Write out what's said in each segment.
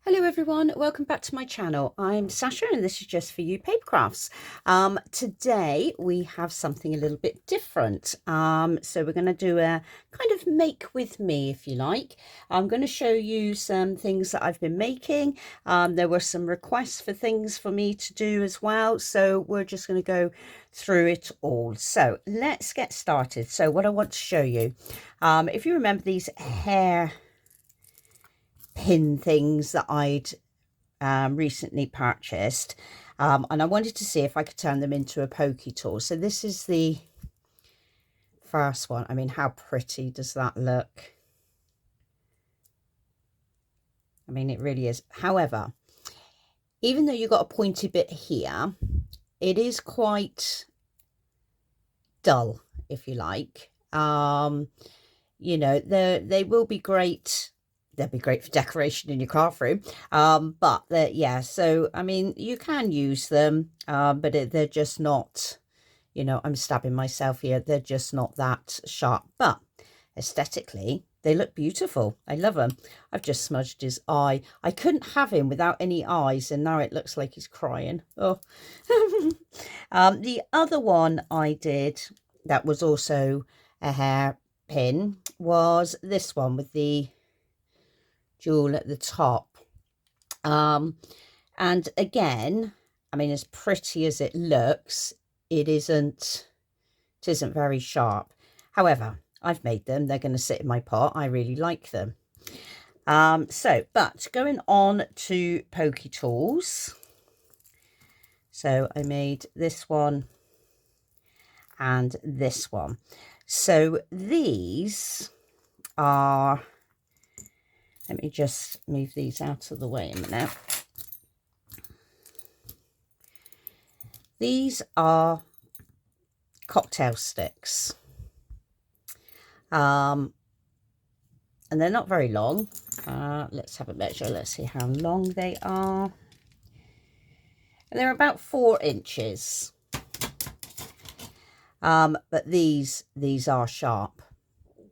Hello everyone, welcome back to my channel. I'm Sasha and this is Just For You Paper Crafts. Today we have something a little bit different. So we're going to do a kind of make with me, if you like. I'm going to show you some things that I've been making. There were some requests for things for me to do as well, so we're just going to go through it all. So let's get started. So what I want to show you, if you remember these hair pin things that I'd recently purchased, and I wanted to see if I could turn them into a pokey tool. So this is the first one. I mean, how pretty does that look? I mean, it really is. However, even though you've got a pointy bit here, it is quite dull, if you like. You know, they will be great. They'll be great for decoration in your craft room. But yeah, so I mean, you can use them, but they're just not, you know, I'm stabbing myself here. They're just not that sharp, but aesthetically, they look beautiful. I love them. I've just smudged his eye. I couldn't have him without any eyes, and now it looks like he's crying. Oh. The other one I did that was also a hair pin was this one with the jewel at the top. And again, I mean, as pretty as it looks, it isn't very sharp. However, I've made them. They're going to sit in my pot. I really like them. But going on to pokey tools. So I made this one and this one. So these are, let me just move these out of the way a minute. These are cocktail sticks. And they're not very long. Let's have a measure. Let's see how long they are. And they're about 4 inches. But these are sharp.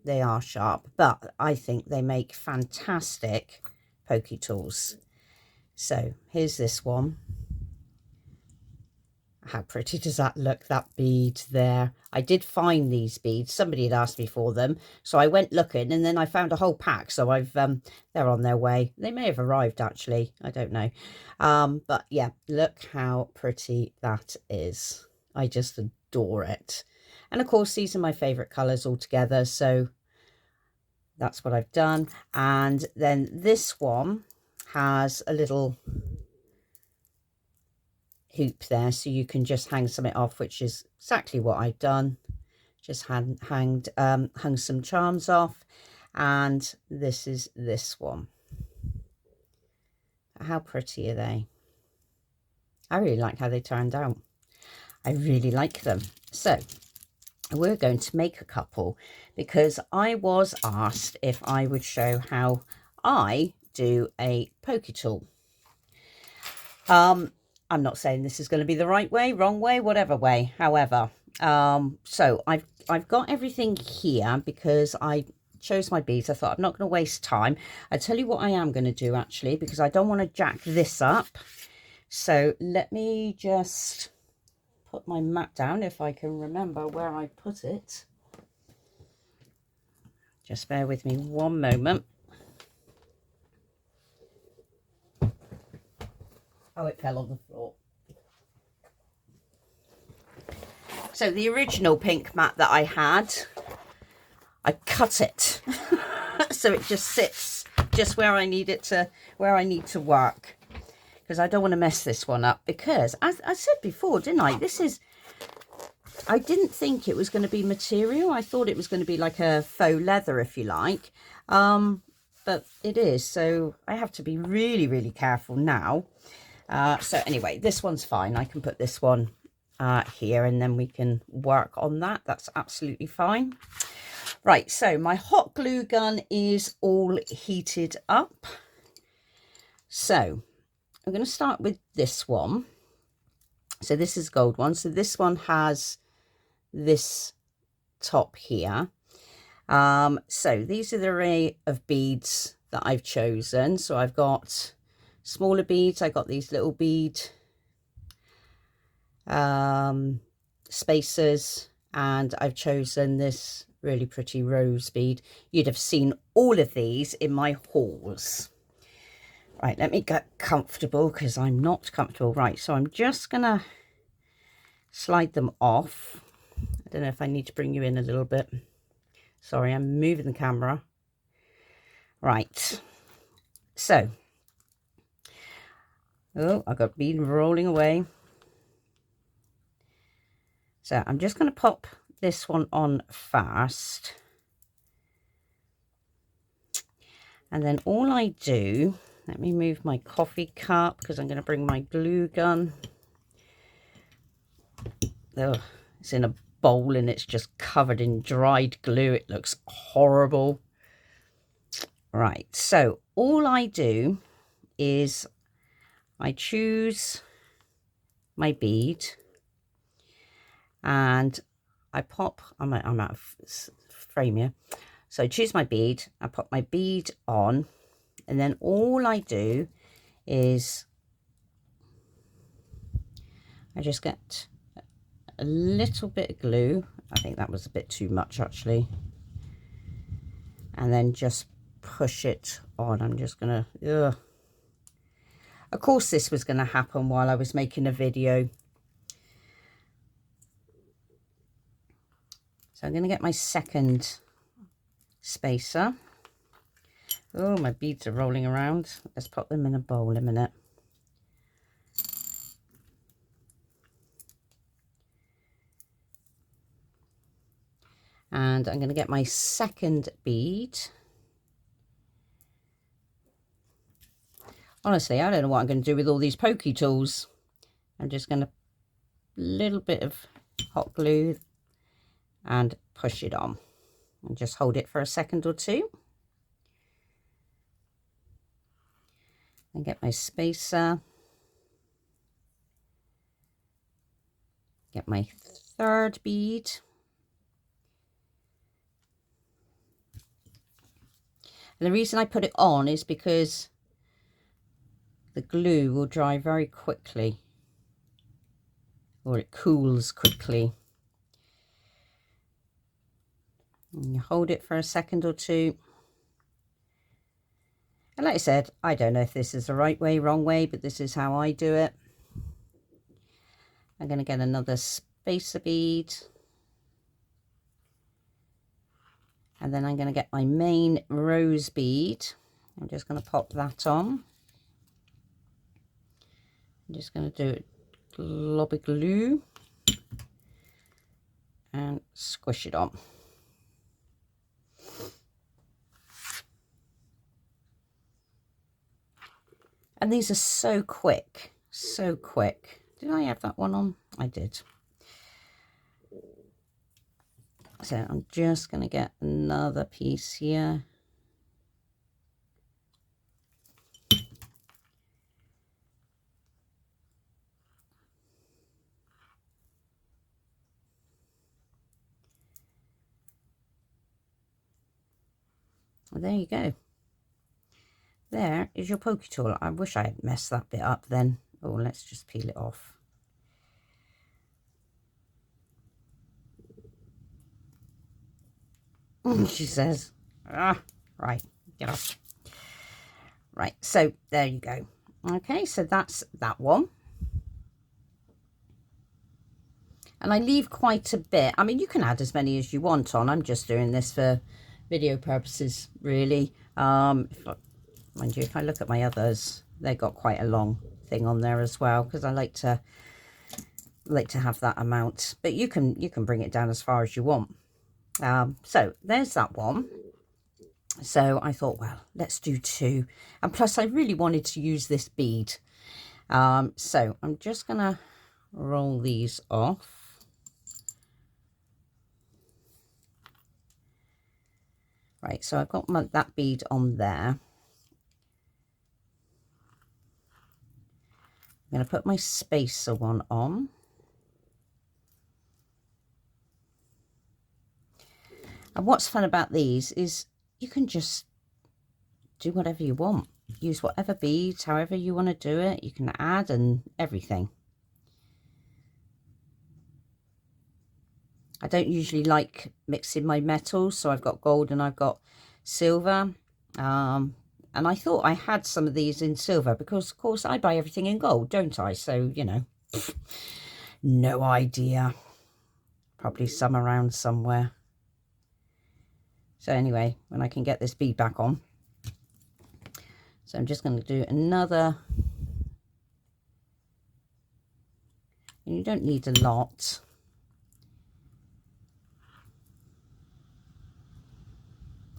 They are sharp, but I think they make fantastic pokey tools. So here's this one. How pretty does that look, that bead there? I did find these beads. Somebody had asked me for them, so I went looking, and then I found a whole pack. So I've they're on their way. They may have arrived, actually. I don't know. But yeah, look how pretty that is. I just adore it. And of course, these are my favorite colors altogether, so that's what I've done. And then this one has a little hoop there, so you can just hang something off, which is exactly what I've done. Just hung some charms off. And this is this one. How pretty are they? I really like how they turned out. I really like them. So we're going to make a couple because I was asked if I would show how I do a pokey tool. I'm not saying this is going to be the right way, wrong way, whatever way. However, so I've got everything here because I chose my beads. I thought I'm not going to waste time. I tell you what I am going to do actually, because I don't want to jack this up. So let me just put my mat down if I can remember where I put it. Just bear with me one moment. Oh, it fell on the floor. So the original pink mat that I had, I cut it. So it just sits just where I need it to, where I need to work. Because I don't want to mess this one up. Because, as I said before, didn't I? This is, I didn't think it was going to be material. I thought it was going to be like a faux leather, if you like. But it is. So I have to be really, really careful now. So anyway, this one's fine. I can put this one here and then we can work on that. That's absolutely fine. Right, so my hot glue gun is all heated up. So I'm going to start with this one. So this is gold one. So this one has this top here. So these are the array of beads that I've chosen. So I've got smaller beads, I got these little bead spacers, and I've chosen this really pretty rose bead. You'd have seen all of these in my hauls. Right, let me get comfortable because I'm not comfortable. Right, so I'm just gonna slide them off. I don't know if I need to bring you in a little bit. Sorry, I'm moving the camera. Right, so, oh, I got bead rolling away. So I'm just going to pop this one on first. And then all I do, let me move my coffee cup because I'm going to bring my glue gun. Oh, it's in a bowl and it's just covered in dried glue. It looks horrible. Right, so all I do is I choose my bead and I pop, I'm out of frame here. So I choose my bead, I put my bead on, and then all I do is I just get a little bit of glue. I think that was a bit too much actually. And then just push it on. I'm just gonna, of course this was gonna happen while I was making a video. So I'm gonna get my second spacer. Oh, my beads are rolling around. Let's pop them in a bowl a minute. And I'm going to get my second bead. Honestly, I don't know what I'm going to do with all these pokey tools. I'm just going to little bit of hot glue and push it on. And just hold it for a second or two. And get my spacer. Get my third bead. And the reason I put it on is because the glue will dry very quickly. Or it cools quickly. And you hold it for a second or two. And like I said, I don't know if this is the right way, wrong way, but this is how I do it. I'm going to get another spacer bead. And then I'm going to get my main rose bead. I'm just going to pop that on. I'm just going to do a glob of glue and squish it on. And these are so quick, so quick. Did I have that one on? I did. So I'm just going to get another piece here. Well, there you go. There is your pokey tool. I wish I had messed that bit up then. Oh, let's just peel it off. She says, ah, right, get off. Right, so there you go. Okay, so that's that one. And I leave quite a bit. I mean, you can add as many as you want on. I'm just doing this for video purposes, really. Mind you, if I look at my others, they got quite a long thing on there as well, because I like to have that amount. But you can bring it down as far as you want. So there's that one. So I thought, well, let's do two. And plus I really wanted to use this bead. So I'm just going to roll these off. Right, so I've got that bead on there. I'm going to put my spacer one on. And what's fun about these is you can just do whatever you want. use whatever beads, however you want to do it. You can add and everything. I don't usually like mixing my metals, so I've got gold and I've got silver. And I thought I had some of these in silver because, of course, I buy everything in gold, don't I? So, you know, no idea. Probably some around somewhere. So anyway, when I can get this bead back on. So I'm just going to do another. And you don't need a lot.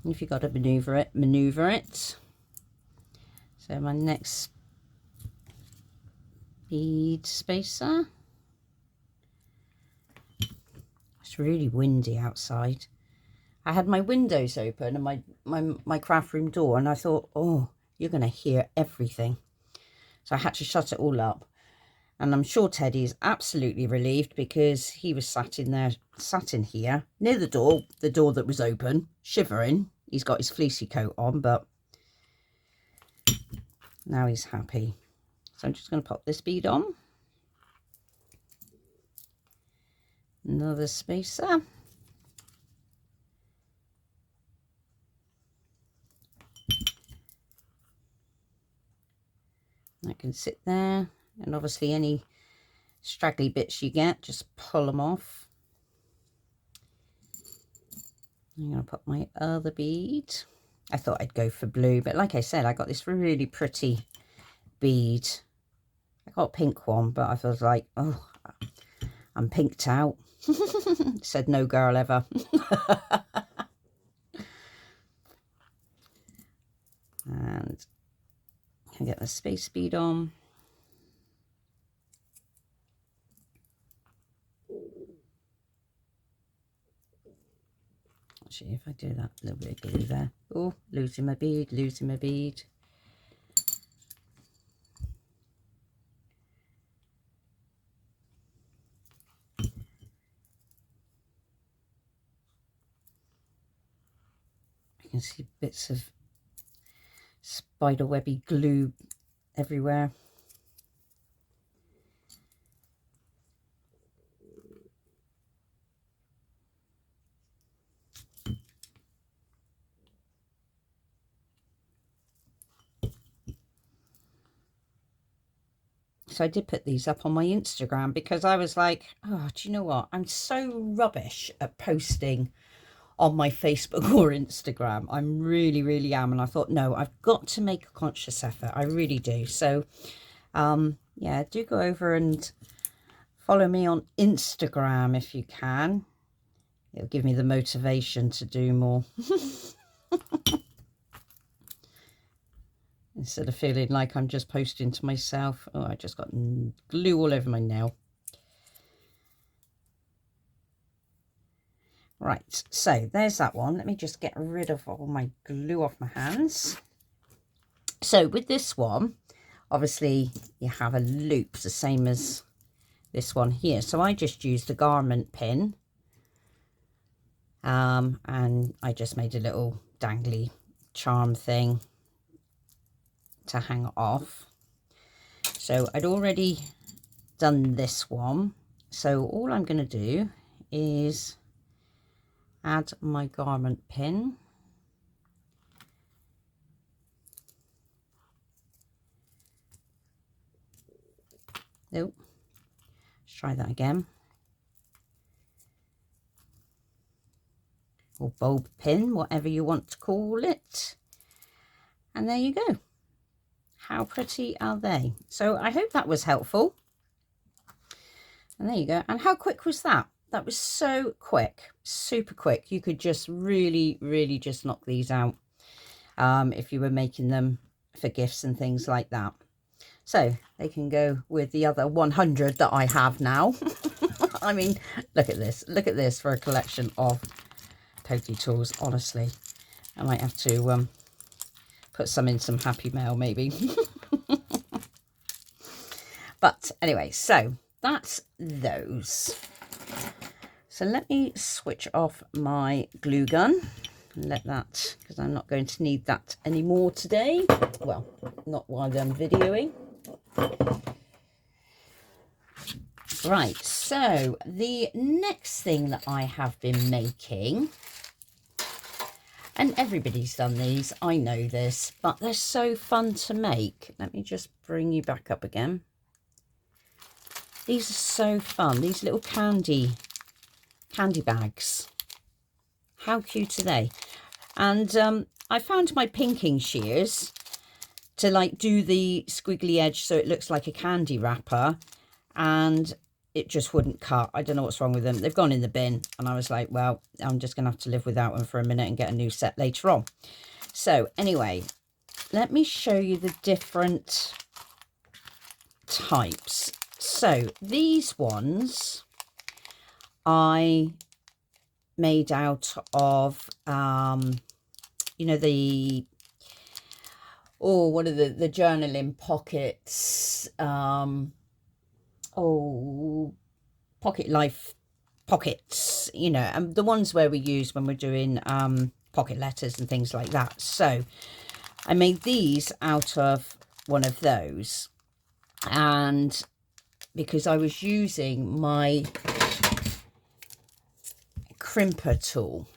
If you've got to maneuver it, maneuver it. So my next bead spacer. It's really windy outside. I had my windows open and my craft room door, and I thought, oh, you're going to hear everything. So I had to shut it all up. And I'm sure Teddy is absolutely relieved because he was sat in here near the door that was open, shivering. He's got his fleecy coat on, but now he's happy. So I'm just going to pop this bead on. Another spacer. That can sit there. And obviously any straggly bits you get, just pull them off. I'm going to put my other bead. I thought I'd go for blue, but like I said, I got this really pretty bead. I got a pink one, but I was like, oh, I'm pinked out. Said no girl ever. And I can get the space bead on. Actually, if I do that, a little bit of glue there. Oh, losing my bead, losing my bead. You can see bits of spiderwebby glue everywhere. So I did put these up on my Instagram because I was like, oh, do you know what? I'm so rubbish at posting on my Facebook or Instagram. I'm really am. And I thought, no, I've got to make a conscious effort. I really do. So, yeah, do go over and follow me on Instagram if you can. It'll give me the motivation to do more. Instead of feeling like I'm just posting to myself. Oh, I just got glue all over my nail. Right, so there's that one. Let me just get rid of all my glue off my hands. So with this one, obviously you have a loop, the same as this one here. So I just used a garment pin. And I just made a little dangly charm thing to hang it off. So I'd already done this one. So all I'm going to do is add my garment pin. Nope. Let's try that again. Or bulb pin, whatever you want to call it. And there you go. How pretty are they? So I hope that was helpful. And there you go. And how quick was that? That was so quick, super quick. You could just really just knock these out if you were making them for gifts and things like that. So they can go with the other 100 that I have now. I mean, look at this. Look at this for a collection of pokey tools. Honestly, I might have to put some in some happy mail maybe. But anyway, so that's those. So let me switch off my glue gun. and let that, because I'm not going to need that anymore today. Well, not while I'm videoing. Right, so the next thing that I have been making, and everybody's done these, I know this, but they're so fun to make. Let me just bring you back up again. These are so fun, these little candy bags. How cute are they? And I found my pinking shears to like do the squiggly edge so it looks like a candy wrapper, and it just wouldn't cut. I don't know what's wrong with them. They've gone in the bin, and I was like, well, I'm just gonna have to live without them for a minute and get a new set later on. So anyway, let me show you the different types. So these ones I made out of you know, the what are the journaling pockets, pocket life pockets, you know, and the ones where we use when we're doing pocket letters and things like that. So I made these out of one of those, and because I was using my crimper tool,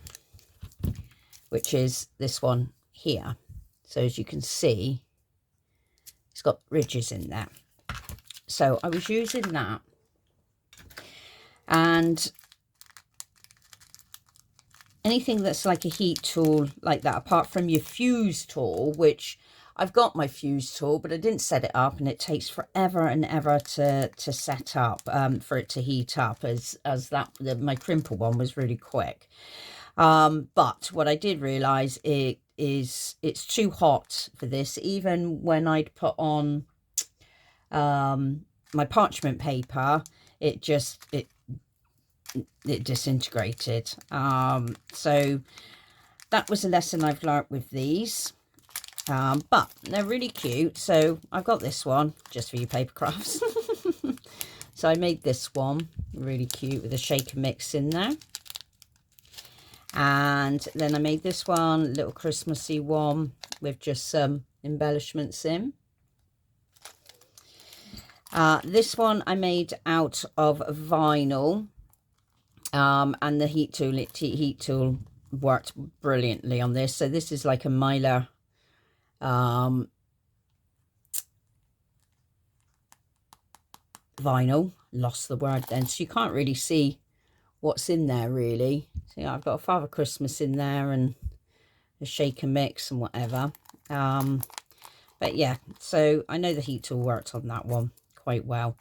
which is this one here, so as you can see, it's got ridges in there. So I was using that, and anything that's like a heat tool like that, apart from your fuse tool, which I've got my fuse tool, but I didn't set it up, and it takes forever and ever to set up, for it to heat up, as my crimper one was really quick. But what I did realize is it's too hot for this. Even when I'd put on my parchment paper, it disintegrated. So that was a lesson I've learnt with these. But they're really cute. So I've got this one just for you paper crafts. So I made this one really cute with a shaker mix in there. And then I made this one, little Christmassy one, with just some embellishments in. This one I made out of vinyl, and the heat tool worked brilliantly on this. So this is like a Mylar vinyl. Lost the word then, so you can't really see what's in there really. So yeah, I've got a Father Christmas in there and a shaker mix and whatever. But yeah, so I know the heat tool worked on that one quite well,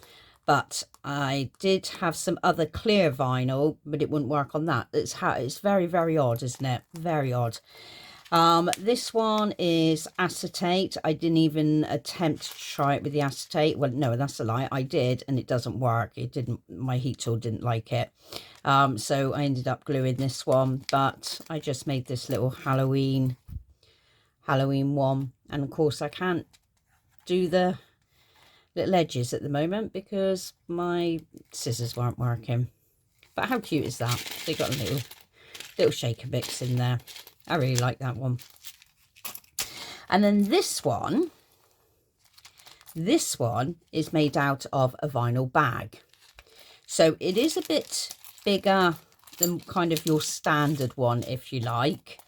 but I did have some other clear vinyl, but it wouldn't work on that. It's very, very odd, isn't it? Very odd. This one is acetate. I didn't even attempt to try it with the acetate. Well, no, that's a lie. I did, and it doesn't work. It didn't. My heat tool didn't like it. So I ended up gluing this one, but I just made this little Halloween one. And of course I can't do the little edges at the moment because my scissors weren't working. But how cute is that? They got a little shaker mix in there. I really like that one. And then this one is made out of a vinyl bag. So it is a bit bigger than kind of your standard one, if you like.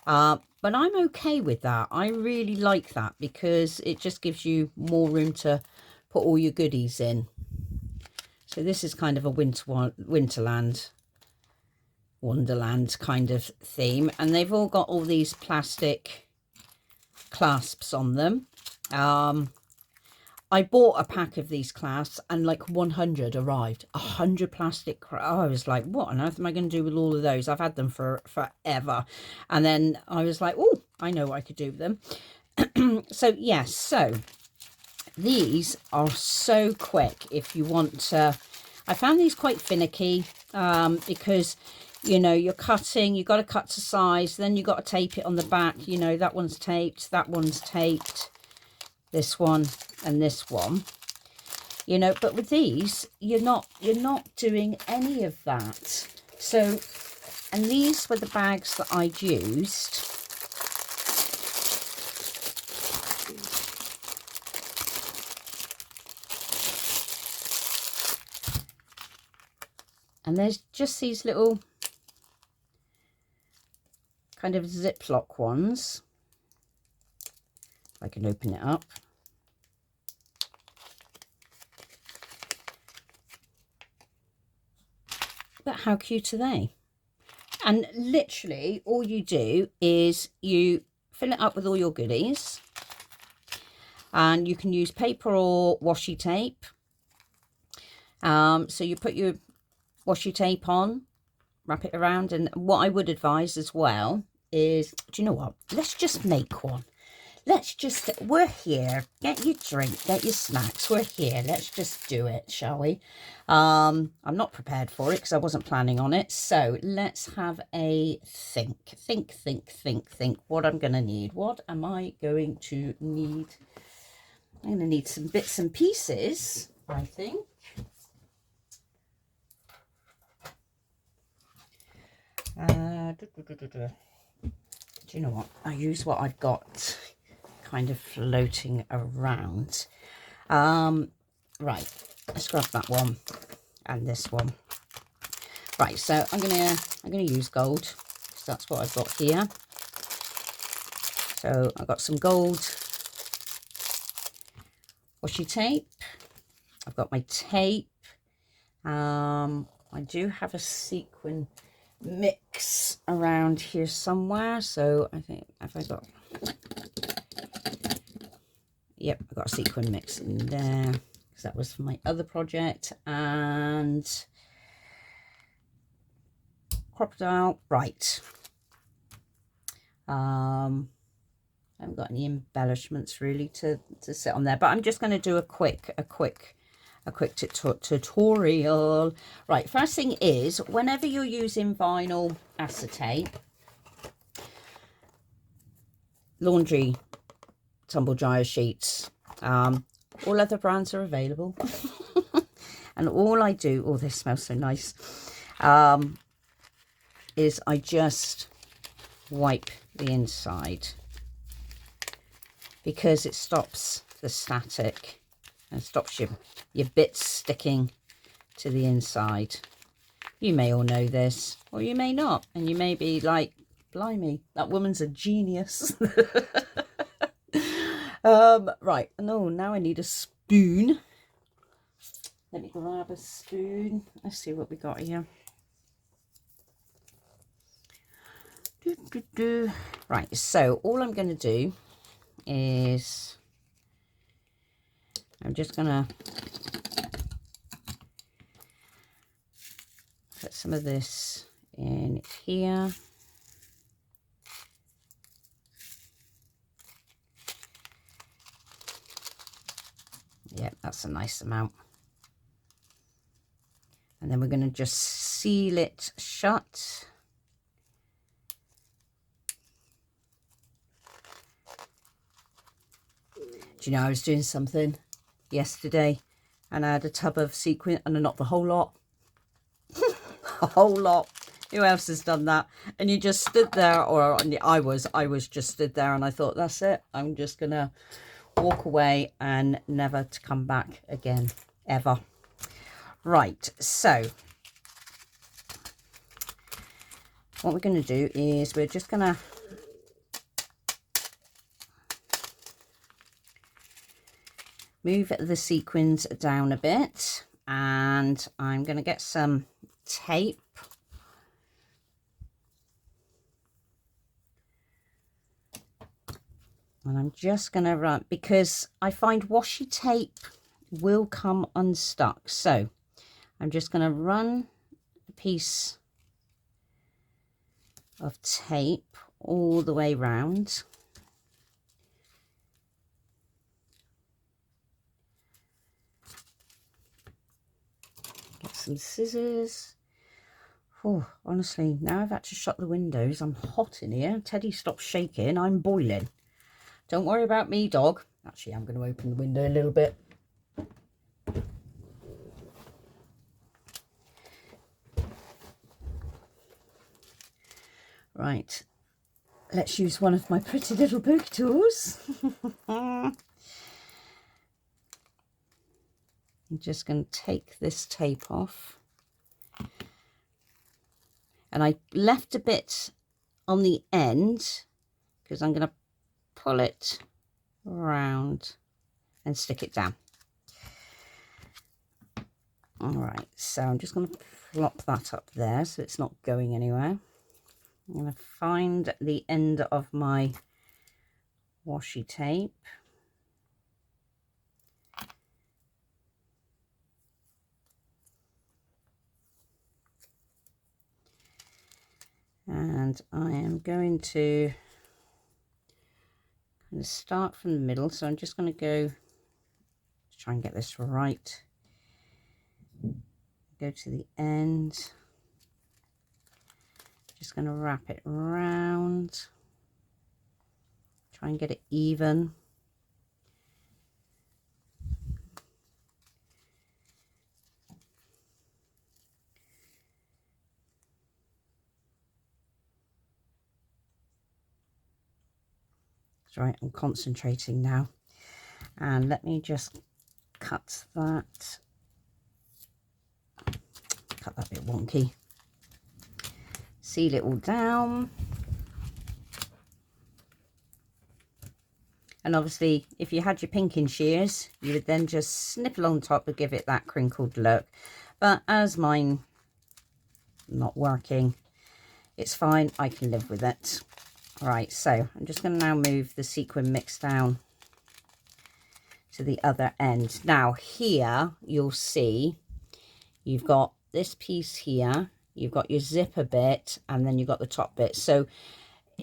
But I'm okay with that. I really like that because it just gives you more room to put all your goodies in. So this is kind of a Wonderland kind of theme, and they've all got all these plastic clasps on them. I bought a pack of these clasps and like 100 arrived. 100 plastic. I was like, what on earth am I going to do with all of those? I've had them for forever. And then I was like, oh, I know what I could do with them. So yes, so these are so quick if you want to. I found these quite finicky because, you know, you're cutting, you've got to cut to size, then you've got to tape it on the back. You know, that one's taped, that one's taped, this one and this one, you know, but with these, you're not doing any of that. So And these were the bags that I'd used. And there's just these little kind of Ziploc ones. I can open it up. But how cute are they? And literally all you do is you fill it up with all your goodies, and you can use paper or washi tape. So you put your washi tape on, wrap it around, and what I would advise as well is, do you know what, let's just make one. Let's just, we're here, get your drink, get your snacks, we're here, let's just do it, shall we? I'm not prepared for it because I wasn't planning on it, so let's have a think what I'm going to need. What am I going to need? I'm going to need some bits and pieces, I think. Do you know what? I use what I've got kind of floating around. Right, let's grab that one and this one. Right, so I'm gonna use gold because that's what I've got here. So I've got some gold washi tape. I've got my tape. I do have a sequin mix around here somewhere, so I think, have I got, yep, I've got a sequin mix in there because that was for my other project. And crocodile, right. I haven't got any embellishments really to sit on there, but I'm just going to do a quick tutorial. Right, first thing is, whenever you're using vinyl acetate, laundry tumble dryer sheets, all other brands are available. And all I do, oh, this smells so nice, is I just wipe the inside because it stops the static and stops your bits sticking to the inside. You may all know this, or you may not, and you may be like, blimey, that woman's a genius. Right, no, now I need a spoon. Let me grab a spoon. Let's see what we got here. Right, so all I'm going to do is I'm just going to put some of this in here. Yep, that's a nice amount. And then we're going to just seal it shut. Do you know, I was doing something yesterday and I had a tub of sequin, and not the whole lot. A whole lot. Who else has done that? And you just stood there, or I was just stood there, and I thought, that's it. I'm just going to walk away and never to come back again, ever. Right, so what we're going to do is we're just going to move the sequins down a bit, and I'm going to get some tape. And I'm just going to run, because I find washi tape will come unstuck. So I'm just going to run a piece of tape all the way round. Get some scissors. Oh, honestly, now I've had to shut the windows. I'm hot in here. Teddy, stop shaking. I'm boiling. Don't worry about me, dog. Actually, I'm going to open the window a little bit. Right, let's use one of my pretty little pokey tools. I'm just going to take this tape off. And I left a bit on the end because I'm going to pull it around and stick it down. All right, so I'm just going to plop that up there so it's not going anywhere. I'm going to find the end of my washi tape. And I am going to kind of start from the middle. So I'm just going to go try and get this right. Go to the end. Just going to wrap it around. Try and get it even. That's right, I'm concentrating now. And let me just cut that. Cut that bit wonky. Seal it all down. And obviously, if you had your pinking shears, you would then just snip along top to give it that crinkled look. But as mine not working, it's fine, I can live with it. All right, so I'm just going to now move the sequin mix down to the other end. Now here you'll see you've got this piece here, you've got your zipper bit, and then you've got the top bit. So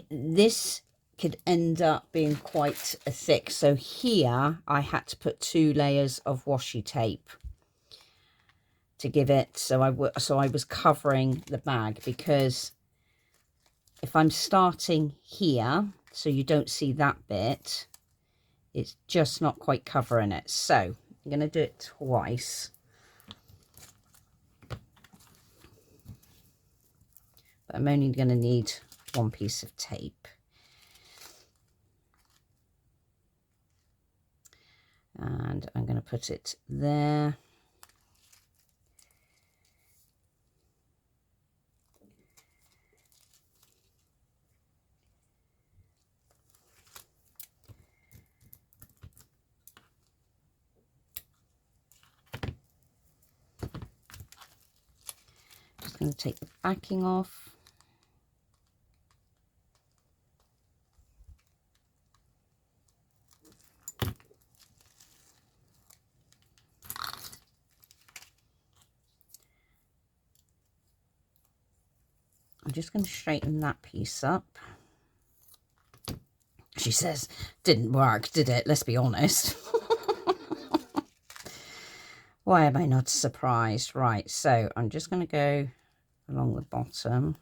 this could end up being quite a thick. So here I had to put 2 layers of washi tape to give it, so I was covering the bag, because if I'm starting here, so you don't see that bit, it's just not quite covering it. So I'm going to do it twice. But I'm only going to need 1 piece of tape. And I'm going to put it there. Just going to take the backing off. I'm just going to straighten that piece up. She says, didn't work, did it? Let's be honest. Why am I not surprised? Right, so I'm just going to go along the bottom.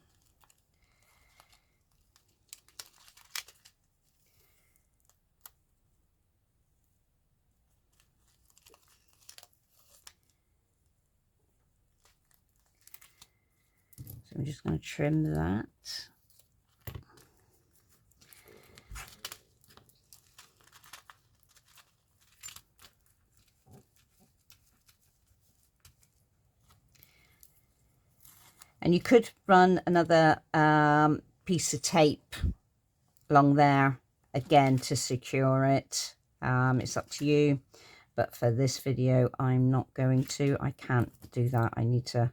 So I'm just going to trim that. And you could run another piece of tape along there again to secure it. It's up to you. But for this video, I'm not going to. I can't do that. I need to.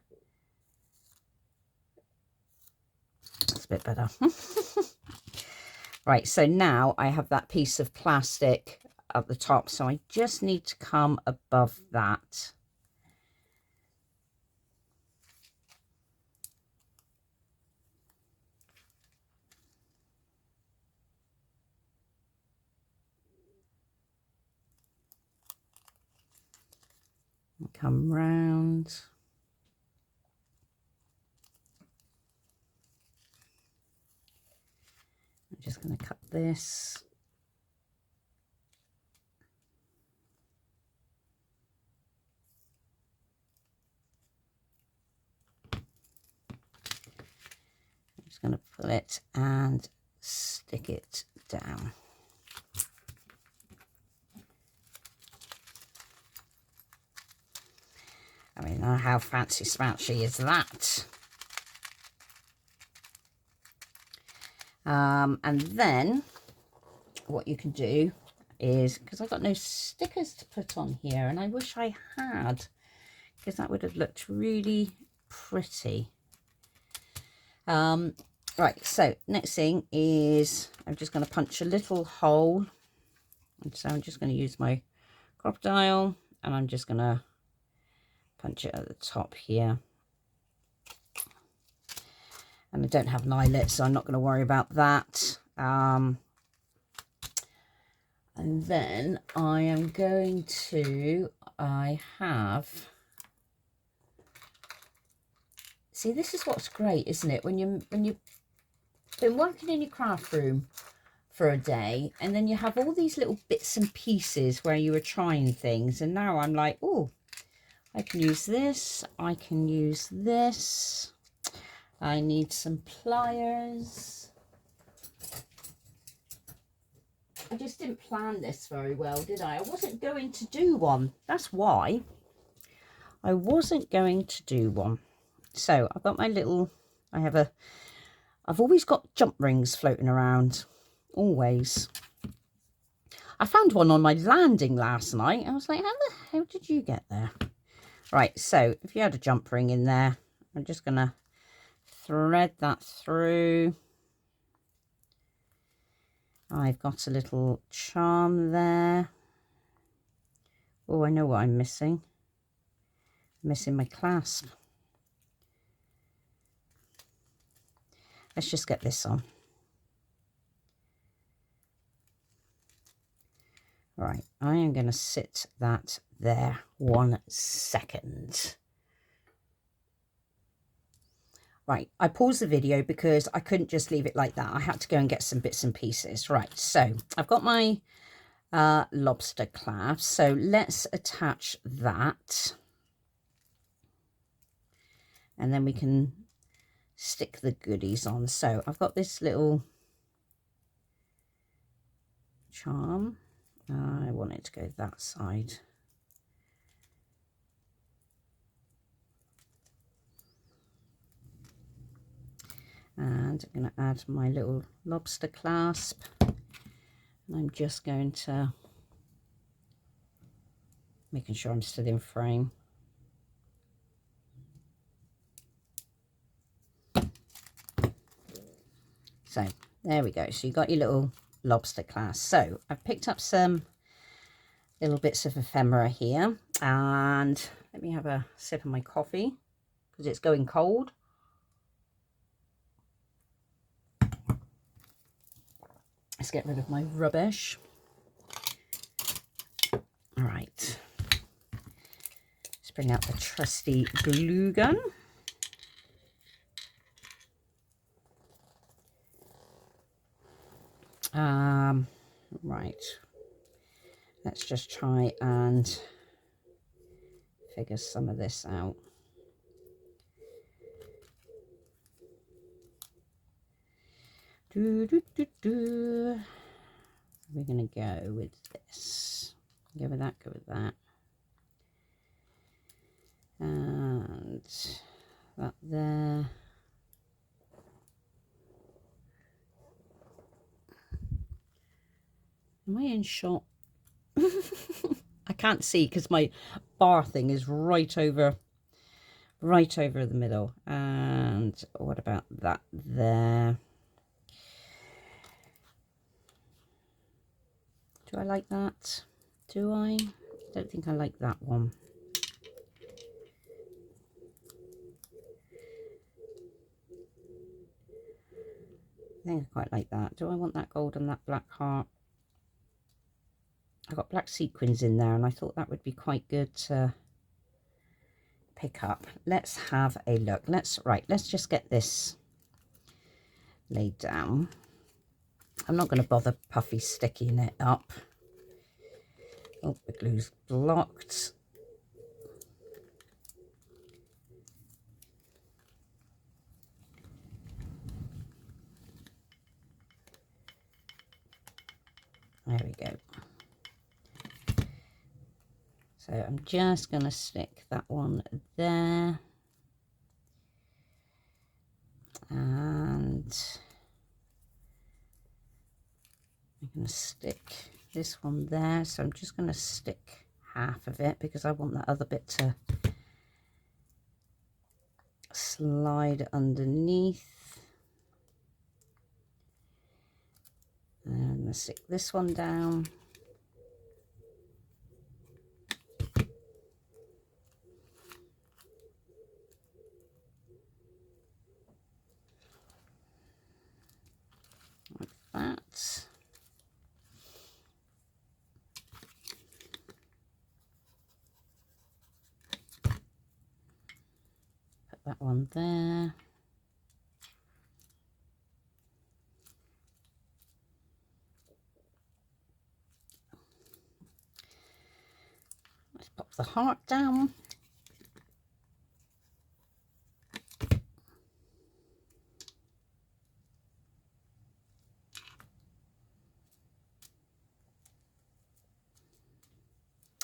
That's a bit better. Right, so now I have that piece of plastic at the top. So I just need to come above that. Come round. I'm just going to cut this. I'm just going to pull it and stick it down. I mean, how fancy smanchy is that? And then what you can do is, because I've got no stickers to put on here, and I wish I had, because that would have looked really pretty. Right, so next thing is I'm just going to punch a little hole, and so I'm just going to use my crocodile, and I'm just going to punch it at the top here. And I don't have an eyelet, so I'm not going to worry about that. And then I am going to, see, this is what's great, isn't it? When you've been working in your craft room for a day, and then you have all these little bits and pieces where you were trying things, and now I'm like, oh, I can use this, I can use this, I need some pliers. I just didn't plan this very well, did I? I wasn't going to do one. That's why I wasn't going to do one. So I've got my little, I've always got jump rings floating around, always. I found one on my landing last night. I was like, how the hell did you get there? Right, so if you had a jump ring in there, I'm just going to thread that through. I've got a little charm there. Oh, I know what I'm missing. I'm missing my clasp. Let's just get this on. Right, I am going to sit that there 1 second. Right, I paused the video because I couldn't just leave it like that. I had to go and get some bits and pieces. Right, so I've got my lobster clasp. So let's attach that. And then we can stick the goodies on. So I've got this little charm. I want it to go that side. And I'm going to add my little lobster clasp, and I'm just going to, making sure I'm still in frame. So there we go. So you got your little lobster clasp. So I've picked up some little bits of ephemera here, and let me have a sip of my coffee because it's going cold. Let's get rid of my rubbish. All right. Let's bring out the trusty glue gun. Right. Let's just try and figure some of this out. We're going to go with this. Go with that, go with that. And that there. Am I in shot? I can't see because my bar thing is right over the middle. And what about that there? Do I like that? Do I? Don't think I like that one. I think I quite like that. Do I want that gold and that black heart? I've got black sequins in there, and I thought that would be quite good to pick up. Let's have a look. Let's just get this laid down. I'm not going to bother puffy sticking it up. Oh, the glue's blocked. So I'm just going to stick that one there. And I'm going to stick this one there. So I'm just going to stick half of it because I want that other bit to slide underneath. And I'm going to stick this one down. Like that. Put that one there. Let's pop the heart down.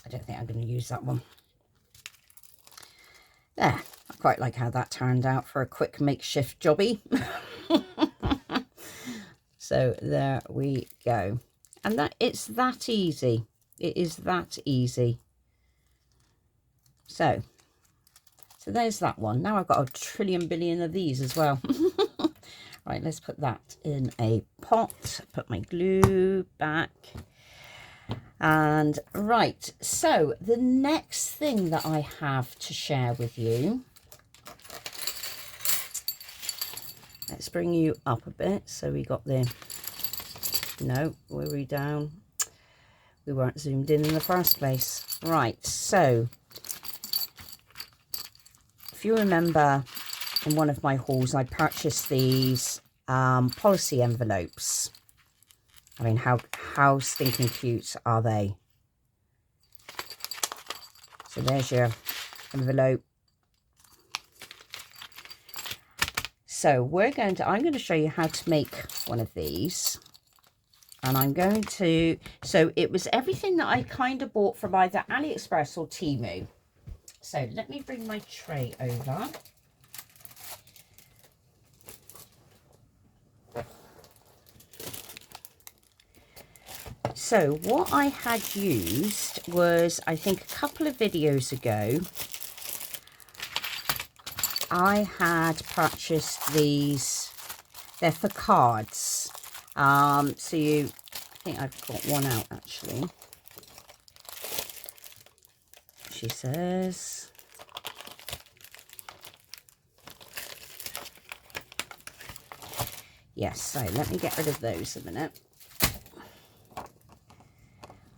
I don't think I'm going to use that one. There, I quite like how that turned out for a quick makeshift jobby. So there we go. And that it's that easy. It is that easy. So there's that one. Now I've got a trillion billion of these as well. Right, let's put that in a pot. Put my glue back. And right, so the next thing that I have to share with you, let's bring you up a bit. So we got the, no, were we down? We weren't zoomed in the first place. Right, so if you remember in one of my hauls, I purchased these policy envelopes. I mean, how stinking cute are they? So there's your envelope. So I'm going to show you how to make one of these. And I'm going to, so it was everything that I kind of bought from either AliExpress or Temu. So let me bring my tray over. So what I had used was, I think a couple of videos ago, I had purchased these. They're for cards. So I think I've got one out actually. She says, yes, so let me get rid of those a minute.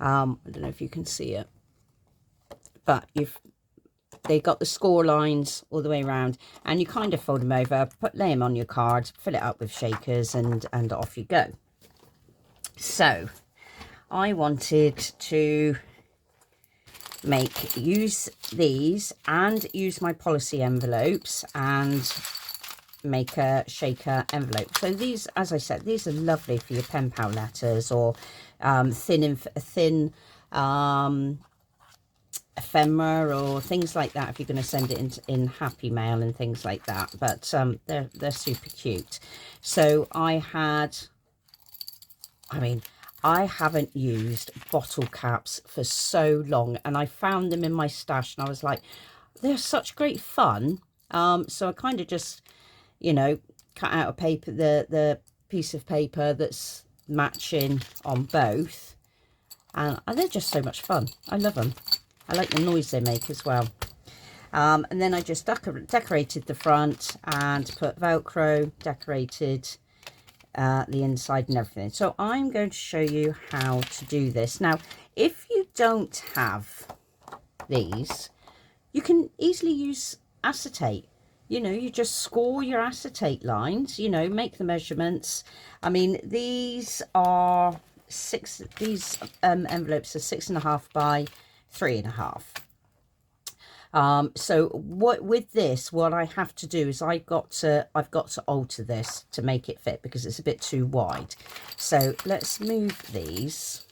I don't know if you can see it, but they got the score lines all the way around, and you kind of fold them over, lay them on your card, fill it up with shakers, and off you go. So I wanted to use these and use my policy envelopes and make a shaker envelope. So these, as I said, these are lovely for your pen pal letters or thin ephemera or things like that, if you're going to send it in happy mail and things like that. But they're super cute. So I haven't used bottle caps for so long, and I found them in my stash and I was like, they're such great fun. So I kind of just, cut out a paper, the piece of paper that's matching on both, and they're just so much fun. I love them. I like the noise they make as well. And then I just decorated the front and put Velcro, decorated the inside and everything. So I'm going to show you how to do this. Now, if you don't have these, you can easily use acetate. You just score your acetate lines, make the measurements. I mean, these are envelopes are 6.5 by 3.5. So what I have to do is I've got to alter this to make it fit because it's a bit too wide. So let's move these.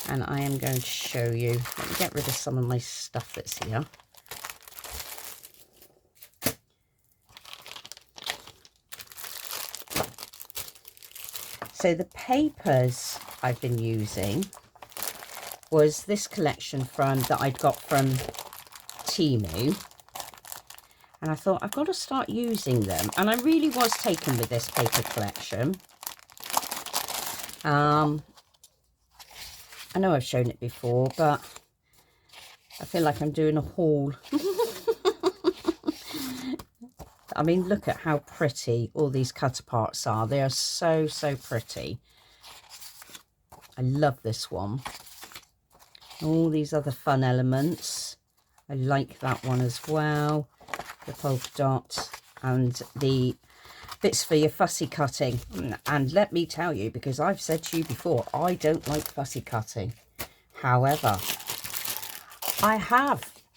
and I am going to show you. Let me get rid of some of my stuff that's here. So the papers I've been using was this collection that I'd got from Temu. And I thought, I've got to start using them. And I really was taken with this paper collection. I know I've shown it before, but I feel like I'm doing a haul. I mean, look at how pretty all these cut aparts are. They are so, so pretty. I love this one. All these other fun elements. I like that one as well. The polka dot and the bits for your fussy cutting. And let me tell you, because I've said to you before, I don't like fussy cutting. However,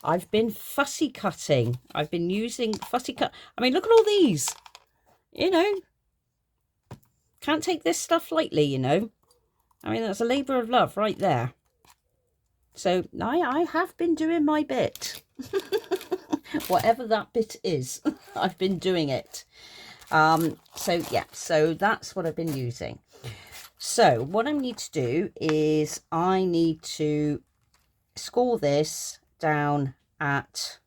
I've been fussy cutting. I've been using fussy cut. I mean, look at all these. You know, can't take this stuff lightly, you know. I mean, that's a labour of love right there. So I have been doing my bit. Whatever that bit is, I've been doing it. So yeah, so that's what I've been using. So what I need to do is I need to score this down at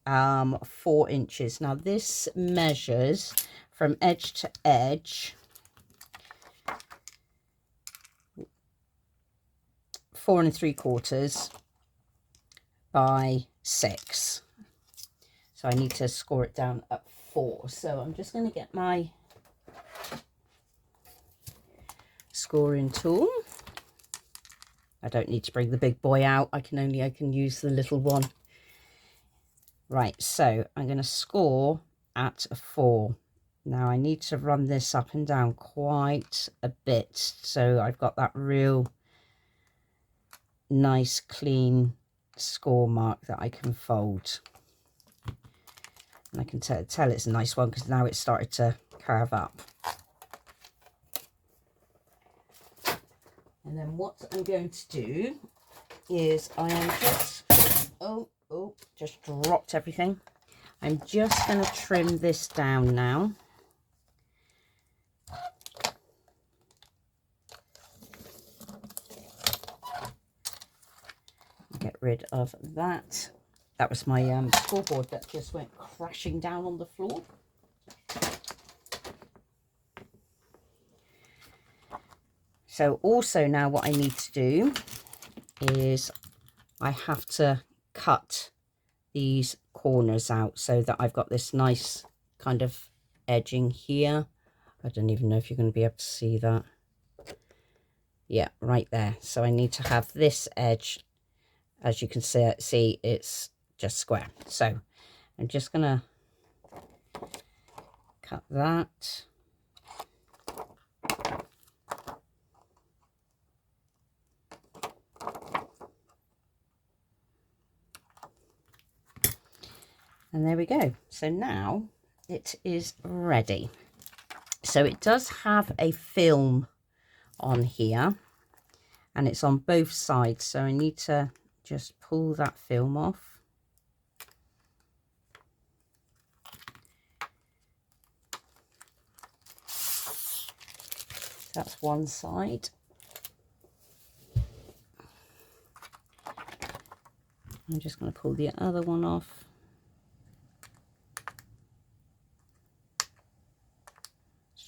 4 inches. Now this measures from edge to edge 4 3/4 by 6. So I need to score it down at 4. So I'm just going to get my scoring tool. I don't need to bring the big boy out. I can use the little one. Right, so I'm going to score at a 4. Now I need to run this up and down quite a bit, so I've got that real nice clean score mark that I can fold. And I can tell it's a nice one because now it's started to curve up. And then what I'm going to do is I am just, just dropped everything. I'm just going to trim this down now. Get rid of that. That was my scoreboard that just went crashing down on the floor. So also now what I need to do is I have to cut these corners out so that I've got this nice kind of edging here. I don't even know if you're going to be able to see that. Yeah, right there. So I need to have this edge, as you can see it's just square. So I'm just going to cut that. And there we go. So now it is ready. So it does have a film on here and it's on both sides. So I need to just pull that film off. That's one side. I'm just going to pull the other one off.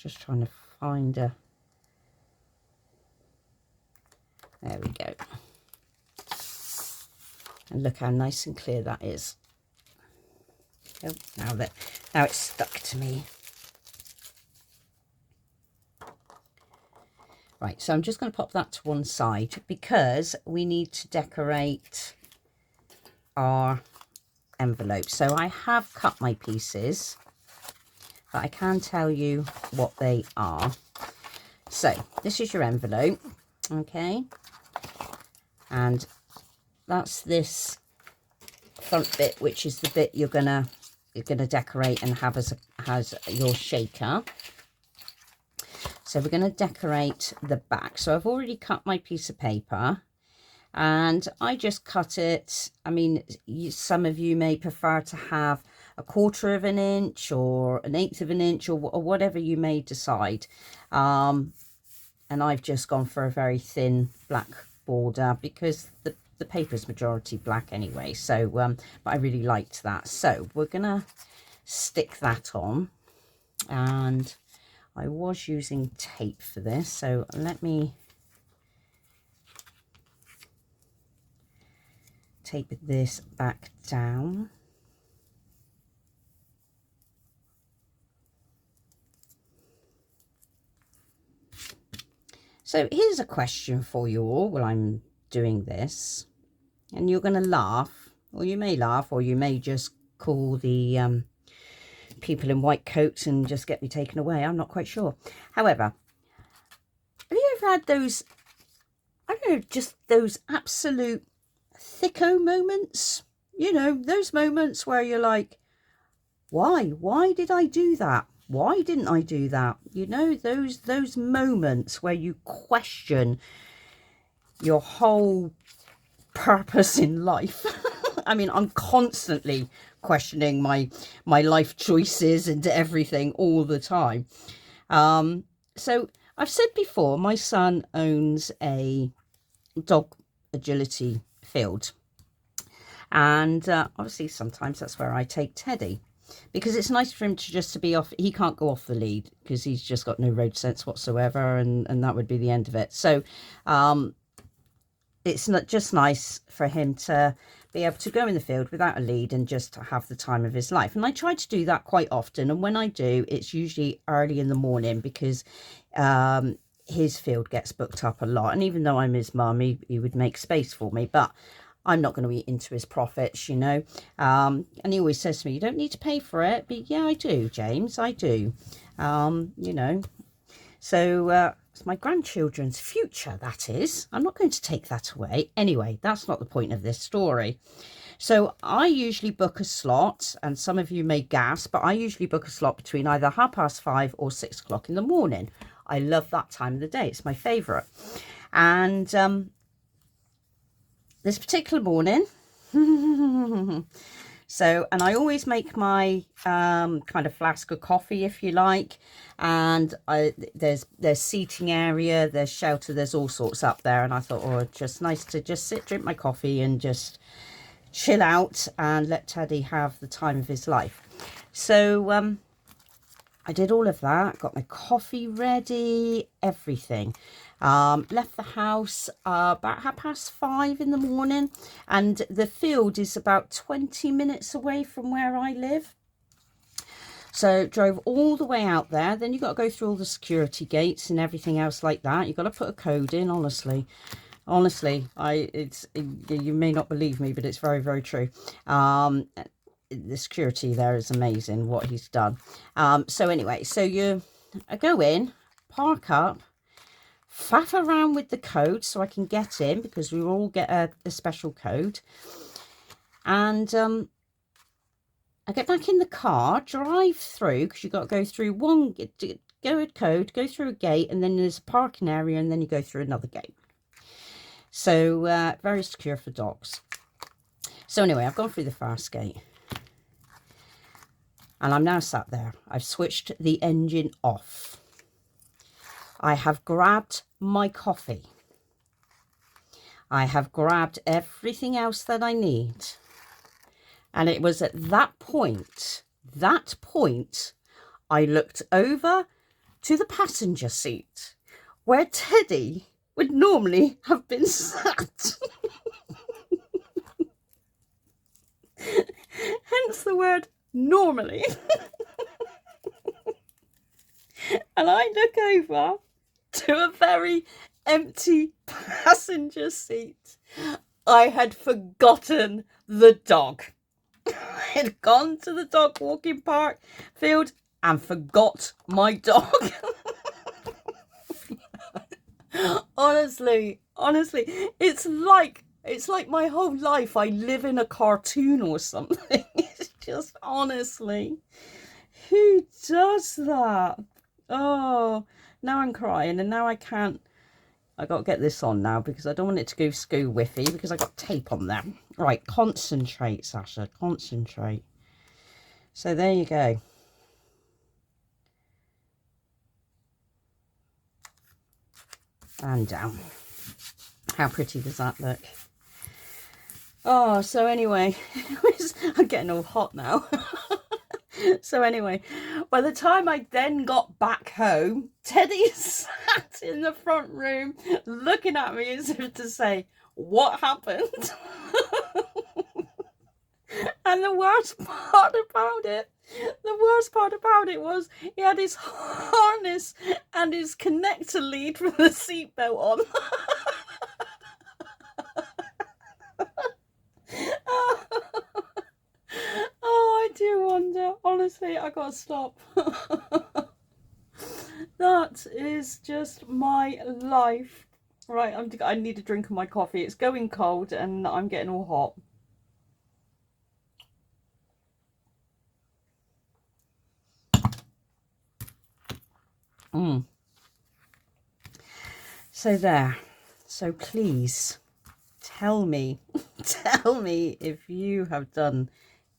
Just trying to find a, there we go. And look how nice and clear that is. Oh, now it's stuck to me. Right, so I'm just going to pop that to one side because we need to decorate our envelope. So I have cut my pieces, but I can tell you what they are. So this is your envelope, okay, and that's this front bit, which is the bit you're gonna decorate and have as your shaker. So we're going to decorate the back. So I've already cut my piece of paper, and I just cut it. I mean, some of you may prefer to have a 1/4 of an inch or an 1/8 of an inch, or whatever you may decide. And I've just gone for a very thin black border because the paper's majority black anyway. So, but I really liked that. So we're gonna stick that on, and I was using tape for this. So let me tape this back down. So here's a question for you all while I'm doing this, and you're going to laugh, or you may laugh, or you may just call the people in white coats and just get me taken away. I'm not quite sure. However, have you ever had those, I don't know, just those absolute thicko moments? You know, those moments where you're like, why did I do that? Why didn't I do that? You know, those moments where you question your whole purpose in life. I mean, I'm constantly questioning my life choices and everything all the time. So I've said before, my son owns a dog agility field, and obviously sometimes that's where I take Teddy, because it's nice for him to just to be off. He can't go off the lead because he's just got no road sense whatsoever, and that would be the end of it. So it's not just nice for him to be able to go in the field without a lead and just have the time of his life. And I try to do that quite often, and when I do, it's usually early in the morning, because his field gets booked up a lot. And even though I'm his mum, he would make space for me, but I'm not going to eat into his profits, you know. And he always says to me, you don't need to pay for it. But yeah, I do, James, I do. You know, so it's my grandchildren's future, that is. I'm not going to take that away. Anyway, that's not the point of this story. So I usually book a slot, and some of you may gasp, but I usually book a slot between either 5:30 or 6 o'clock in the morning. I love that time of the day. It's my favourite. And this particular morning, so, and I always make my kind of flask of coffee, if you like, and there's seating area, there's shelter, there's all sorts up there, and I thought, oh, just nice to just sit, drink my coffee and just chill out and let Teddy have the time of his life. So I did all of that, got my coffee ready, everything. Left the house about 5:30 in the morning, and the field is about 20 minutes away from where I live. So drove all the way out there. Then you've got to go through all the security gates and everything else like that. You've got to put a code in, honestly. You may not believe me, but it's very, very true. The security there is amazing, what he's done. So anyway, so I go in, park up, faff around with the code so I can get in, because we all get a special code. And I get back in the car, drive through, because you've got to go through go a code, go through a gate, and then there's a parking area, and then you go through another gate. So very secure for dogs. So anyway, I've gone through the first gate, and I'm now sat there. I've switched the engine off. I have grabbed my coffee. I have grabbed everything else that I need. And it was at that point, I looked over to the passenger seat where Teddy would normally have been sat. Hence the word normally. And I look over to a very empty passenger seat. I had forgotten the dog. I had gone to the dog walking park field and forgot my dog. Honestly, it's like my whole life I live in a cartoon or something. It's just, honestly, who does that? Oh, now I'm crying, and now I can't. I got to get this on now because I don't want it to go screw whiffy because I got tape on there. Right, concentrate, Sasha, concentrate. So there you go. And down. How pretty does that look? Oh, so anyway, I'm getting all hot now. So anyway, by the time I then got back home, Teddy sat in the front room looking at me as if to say, what happened? And the worst part about it was he had his harness and his connector lead for the seatbelt on. Oh, I do wonder. Honestly, I gotta stop. That is just my life. Right, I need a drink of my coffee. It's going cold and I'm getting all hot. So there. So please tell me if you have done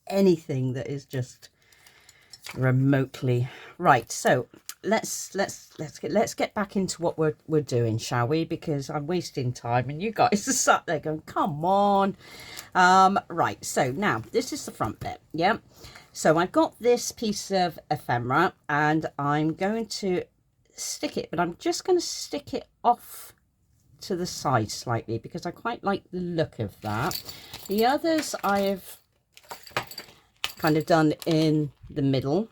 anything that is just remotely right. So let's get back into what we're doing, shall we? Because I'm wasting time and you guys are sat there going, come on. Right, so now this is the front bit. Yeah, so I've got this piece of ephemera and I'm going to stick it, but I'm just going to stick it off to the side slightly because I quite like the look of that. The others I have kind of done in the middle,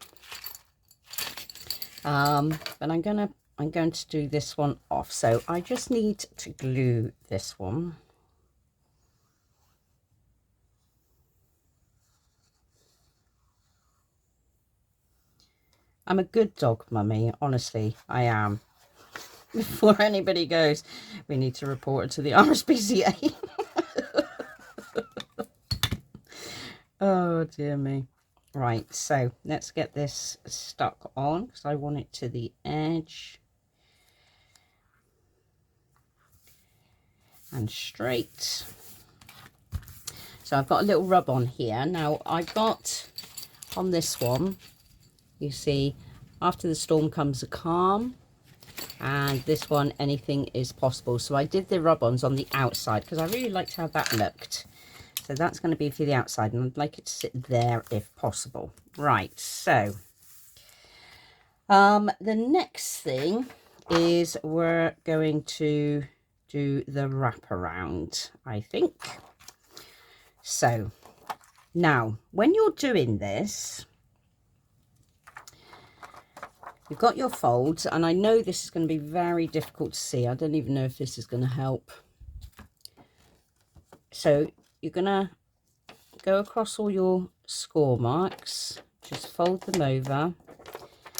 but I'm going to do this one off. So I just need to glue this one. I'm a good dog mummy, honestly, I am. Before anybody goes, we need to report it to the RSPCA. Oh dear me. Right, so let's get this stuck on because I want it to the edge and straight. So I've got a little rub on here. Now I've got on this one, you see, after the storm comes a calm, and this one, anything is possible. So I did the rub-ons on the outside because I really liked how that looked. So that's going to be for the outside, and I'd like it to sit there if possible. Right, so the next thing is we're going to do the wraparound, I think. So now when you're doing this, you've got your folds, and I know this is going to be very difficult to see. I don't even know if this is going to help. So you're going to go across all your score marks, just fold them over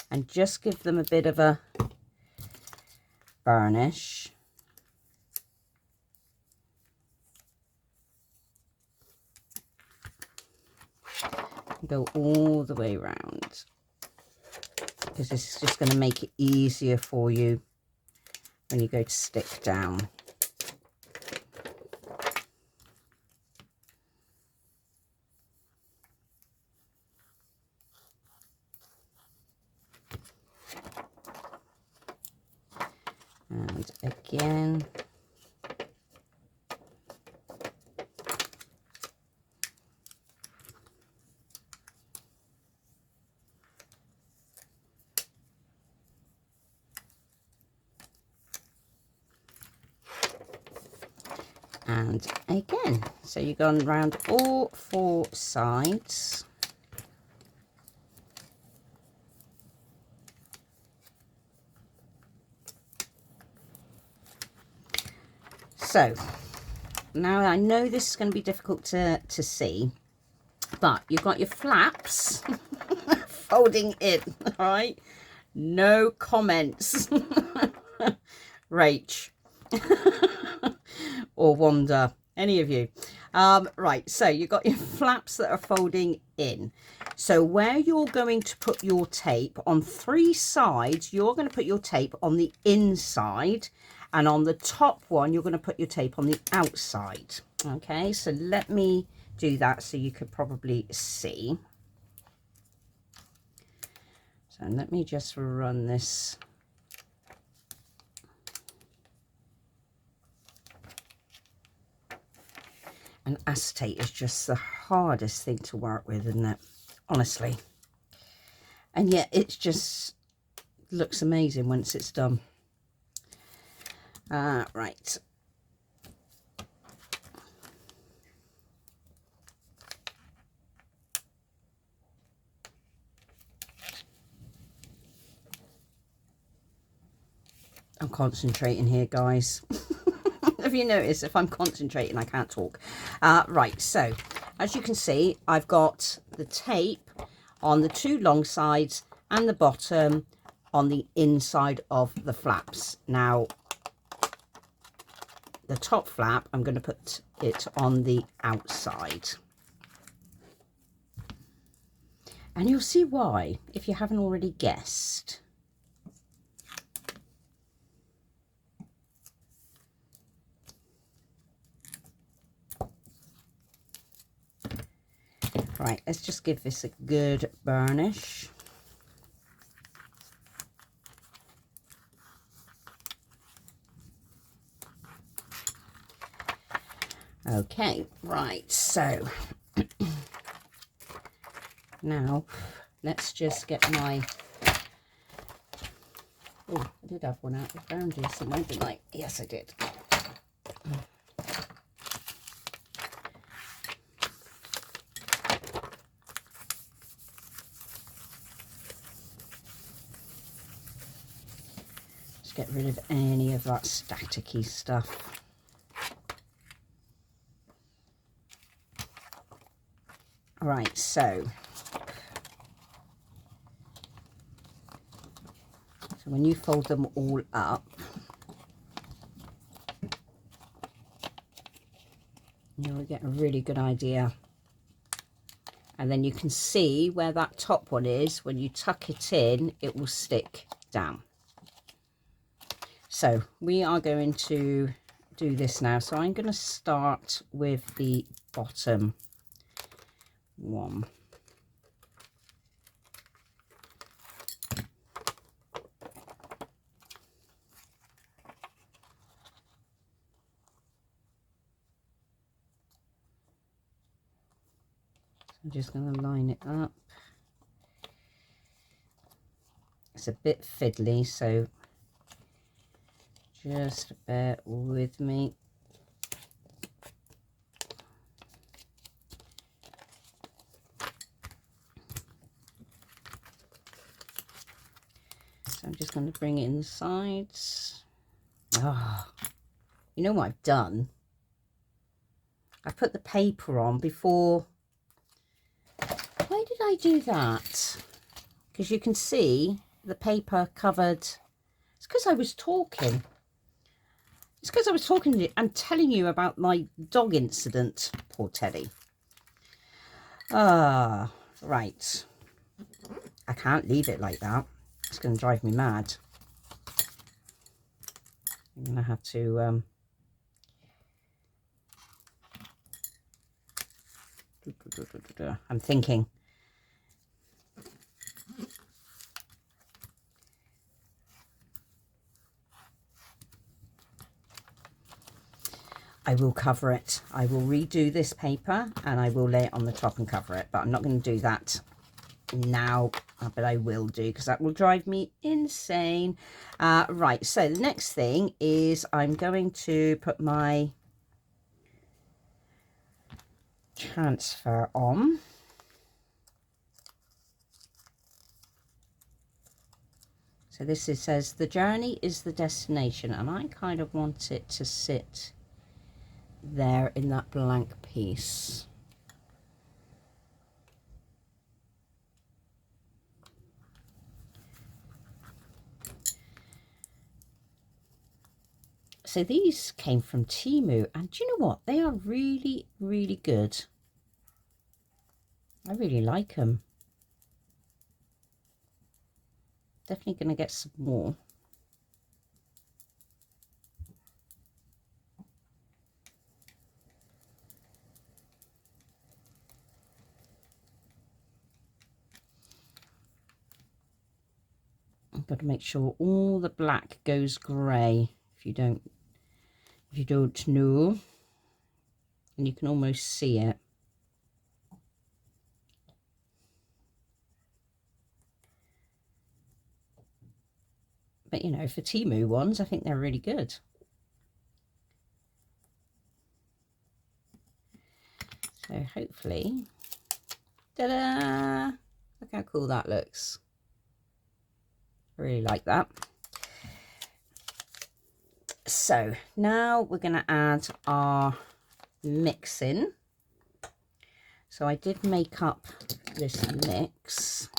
and just give them a bit of a burnish. Go all the way around, because this is just going to make it easier for you when you go to stick down. And again. And again. So you've gone around all four sides. So now I know this is going to be difficult to see, but you've got your flaps folding in, all right? No comments. Rach or Wanda, any of you. Right, so you've got your flaps that are folding in. So where you're going to put your tape on 3 sides, you're going to put your tape on the inside, and on the top one you're going to put your tape on the outside. Okay, so let me do that so you could probably see. So let me just run this. And acetate is just the hardest thing to work with, isn't it? Honestly. And yet it just looks amazing once it's done. Right. I'm concentrating here, guys. Have you noticed, if I'm concentrating, I can't talk. Right, so as you can see, I've got the tape on the 2 long sides and the bottom on the inside of the flaps. Now, the top flap, I'm going to put it on the outside. And you'll see why, if you haven't already guessed. Right, let's just give this a good burnish. Okay, right, so now let's just get my, oh, I did have one out of boundaries somewhere, didn't I? Yes, I did. Just get rid of any of that staticky stuff. Right, so when you fold them all up, you'll get a really good idea. And then you can see where that top one is. When you tuck it in, it will stick down. So we are going to do this now. So I'm going to start with the bottom one. I'm just going to line it up. It's a bit fiddly, so just bear with me. So I'm just going to bring it in the sides. Oh, you know what I've done? I put the paper on before. Why did I do that? Because you can see the paper covered. It's because I was talking. It's because I was talking to you and telling you about my dog incident. Poor Teddy. Right. I can't leave it like that. It's going to drive me mad. I'm going to have to... I'm thinking. I will cover it. I will redo this paper and I will lay it on the top and cover it, but I'm not going to do that now, but I will do, because that will drive me insane. Right, so the next thing is I'm going to put my transfer on. So this says the journey is the destination, and I kind of want it to sit there in that blank piece. So these came from Temu, and do you know what? They are really, really good. I really like them. Definitely going to get some more. I've got to make sure all the black goes grey. If you don't know, and you can almost see it. But you know, for Temu ones, I think they're really good. So hopefully, ta-da! Look how cool that looks. I really like that. So now we're going to add our mix in. So I did make up this mix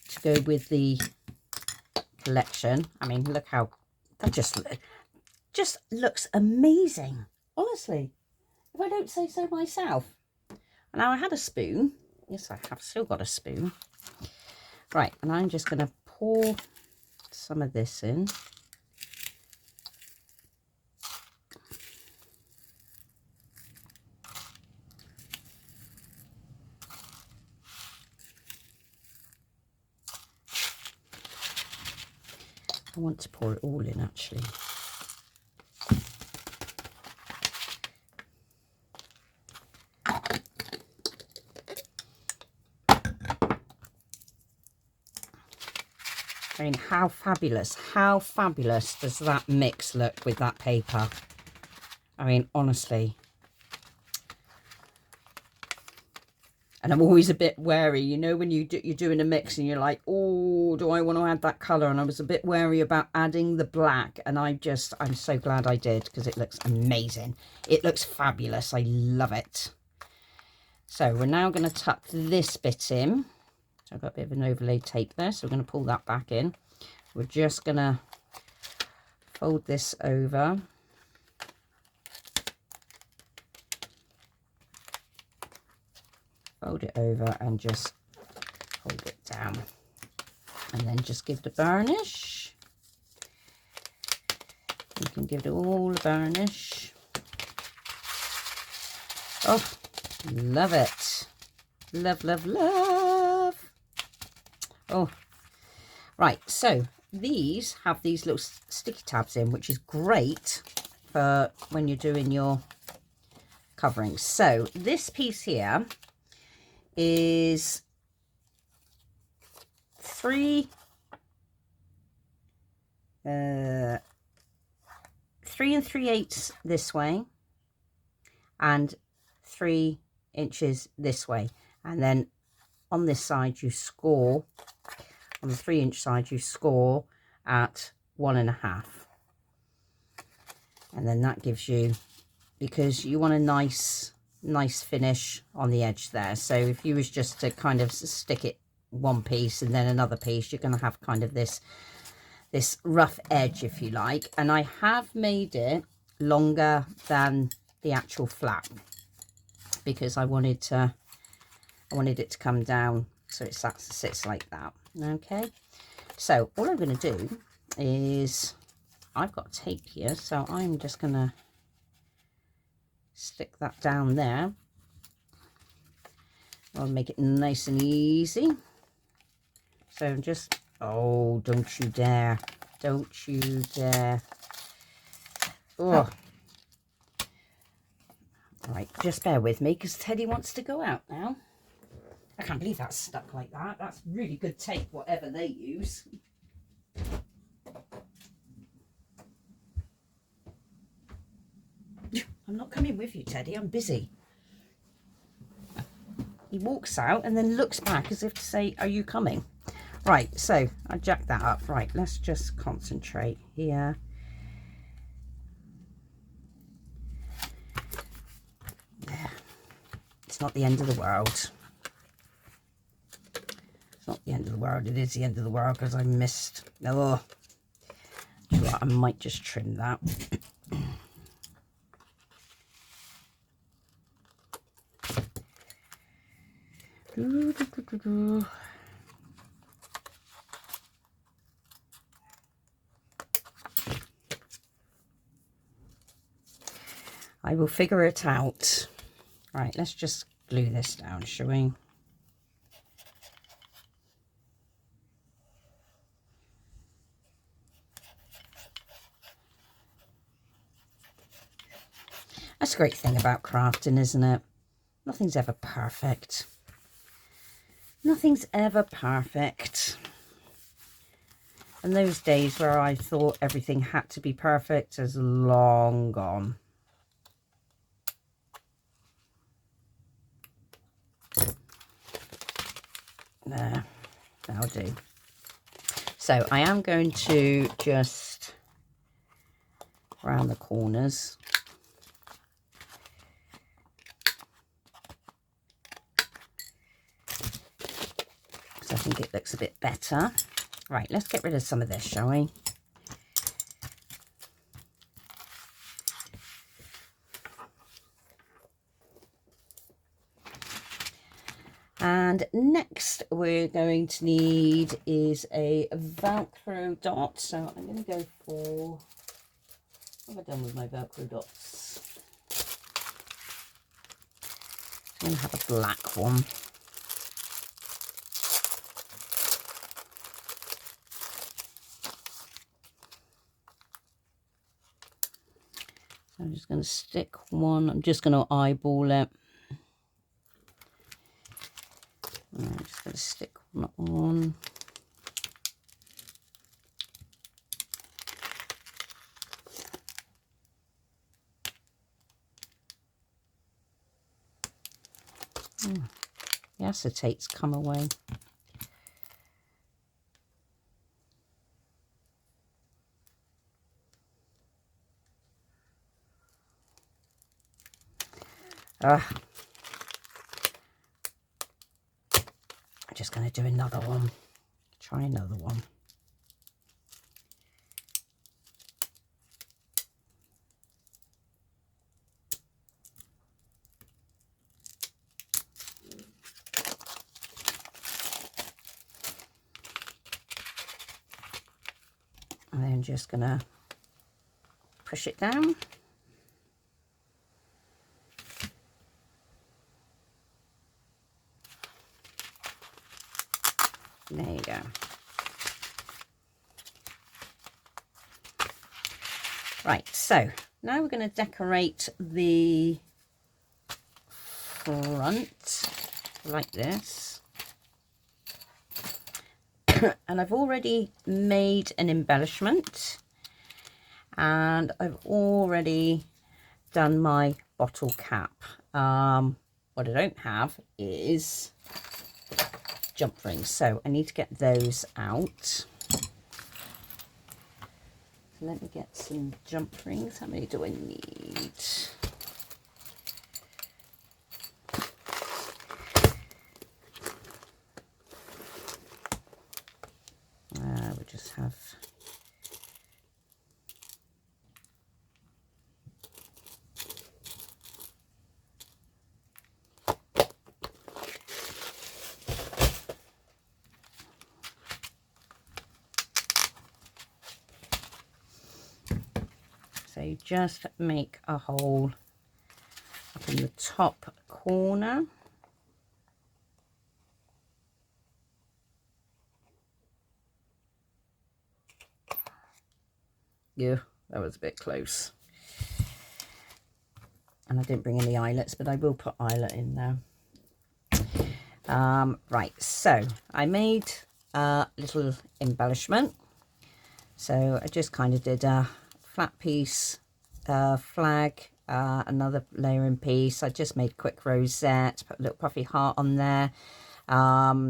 to go with the collection. I mean, look how that just looks amazing, honestly, if I don't say so myself. Now I had a spoon. Yes, I have still got a spoon. Right, and I'm just going to pour some of this in. I want to pour it all in, actually. I mean, how fabulous does that mix look with that paper? I mean, honestly. And I'm always a bit wary, you know, when you're doing a mix and you're like, oh, do I want to add that colour? And I was a bit wary about adding the black, and I'm so glad I did, because it looks amazing. It looks fabulous. I love it. So we're now going to tuck this bit in. So I've got a bit of an overlay tape there, so we're going to pull that back in. We're just going to fold this over. Fold it over and just hold it down, and then just give it a burnish. You can give it all a burnish. Oh, love it. Love, love, love. Oh, right, so these have these little sticky tabs in, which is great for when you're doing your coverings. So this piece here is 3 3 3/8 this way and 3 inches this way, and then on this side you score, on the 3-inch side you score at 1.5, and then that gives you, because you want a nice finish on the edge there. So if you was just to kind of stick it one piece and then another piece, you're going to have kind of this rough edge, if you like. And I have made it longer than the actual flap, because I wanted it to come down so it sits like that. Okay, so all I'm going to do is, I've got tape here, so I'm just going to stick that down there. I'll make it nice and easy. So just, oh, don't you dare, don't you dare. Oh, right, just bear with me, because Teddy wants to go out now. I can't believe that's stuck like that. That's really good tape, whatever they use. I'm not coming with you, Teddy. I'm busy. He walks out and then looks back as if to say, are you coming? Right, so I jacked that up. Right, let's just concentrate here. There. It's not the end of the world. It's not the end of the world. It is the end of the world, because I missed. Oh, yeah. I might just trim that. I will figure it out. Right, let's just glue this down, shall we? That's a great thing about crafting, isn't it? Nothing's ever perfect. Nothing's ever perfect. And those days where I thought everything had to be perfect is long gone. There, that'll do. So I am going to just round the corners. So I think it looks a bit better. Right, let's get rid of some of this, shall we? And next we're going to need is a Velcro dot. So I'm going to go for, what have I done with my Velcro dots? I'm going to have a black one. So I'm just going to stick one. I'm just going to eyeball it. I'm just going to stick one on. The acetate's come away. I'm just going to do another one. Try another one. And then just going to push it down. There you go. Right, so now we're going to decorate the front like this. And I've already made an embellishment, and I've already done my bottle cap. What I don't have is jump rings, so I need to get those out. So let me get some jump rings. How many do I need? We'll just have so you just make a hole up in the top corner. Yeah, that was a bit close. And I didn't bring any eyelets, but I will put eyelet in there. Right, so I made a little embellishment. So I just kind of did a flat piece, flag, another layering piece. I just made a quick rosette, put a little puffy heart on there.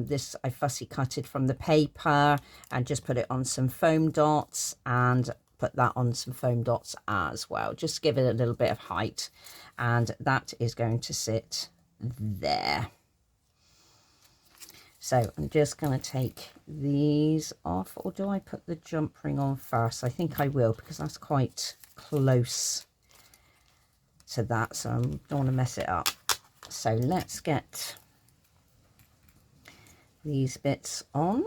This I fussy cutted from the paper and just put it on some foam dots, and put that on some foam dots as well, just give it a little bit of height, and that is going to sit there. So I'm just going to take these off, or do I put the jump ring on first? I think I will, because that's quite close to that, so I don't want to mess it up. So let's get these bits on.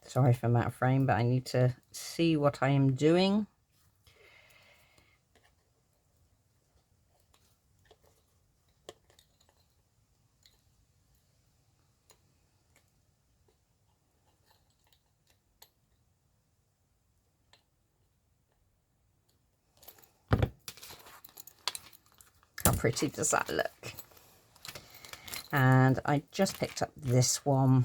Sorry if I'm out of frame, but I need to see what I am doing. How pretty does that look? And I just picked up this one.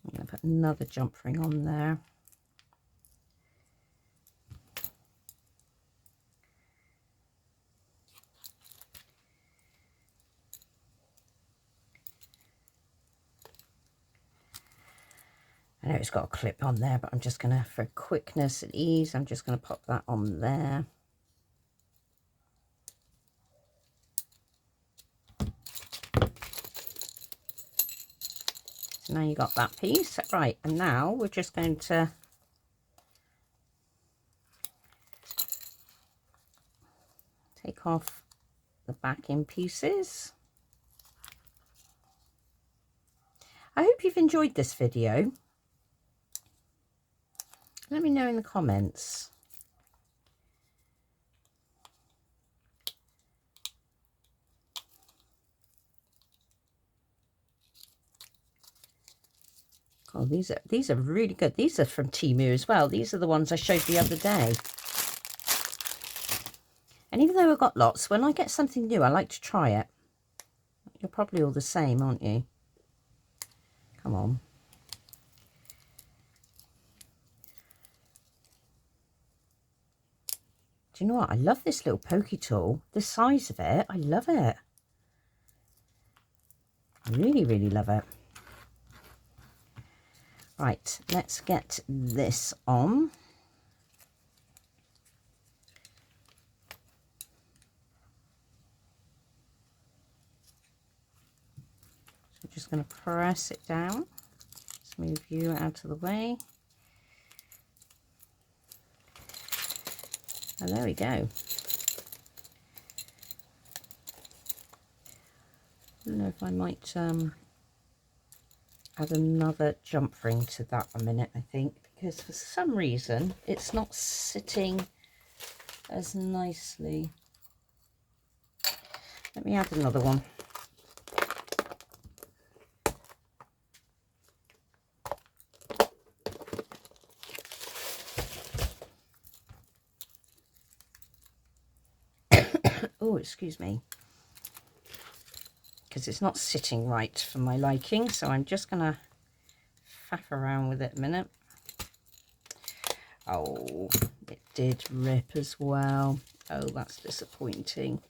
I'm going to put another jump ring on there. I know it's got a clip on there, but I'm just going to, for quickness and ease, I'm just going to pop that on there. So now you got that piece. Right, and now we're just going to take off the backing pieces. I hope you've enjoyed this video. Let me know in the comments. Oh, these are really good. These are from Temu as well. These are the ones I showed the other day. And even though I've got lots, when I get something new, I like to try it. You're probably all the same, aren't you? Come on. Do you know what? I love this little pokey tool. The size of it, I love it. I really, really love it. Right, let's get this on. So I'm just going to press it down. Let's move you out of the way. And there we go. I don't know if I might add another jump ring to that a minute, I think, because for some reason it's not sitting as nicely. Let me add another one. Oh, excuse me. Because it's not sitting right for my liking, so I'm just going to faff around with it a minute. Oh, it did rip as well. Oh, that's disappointing.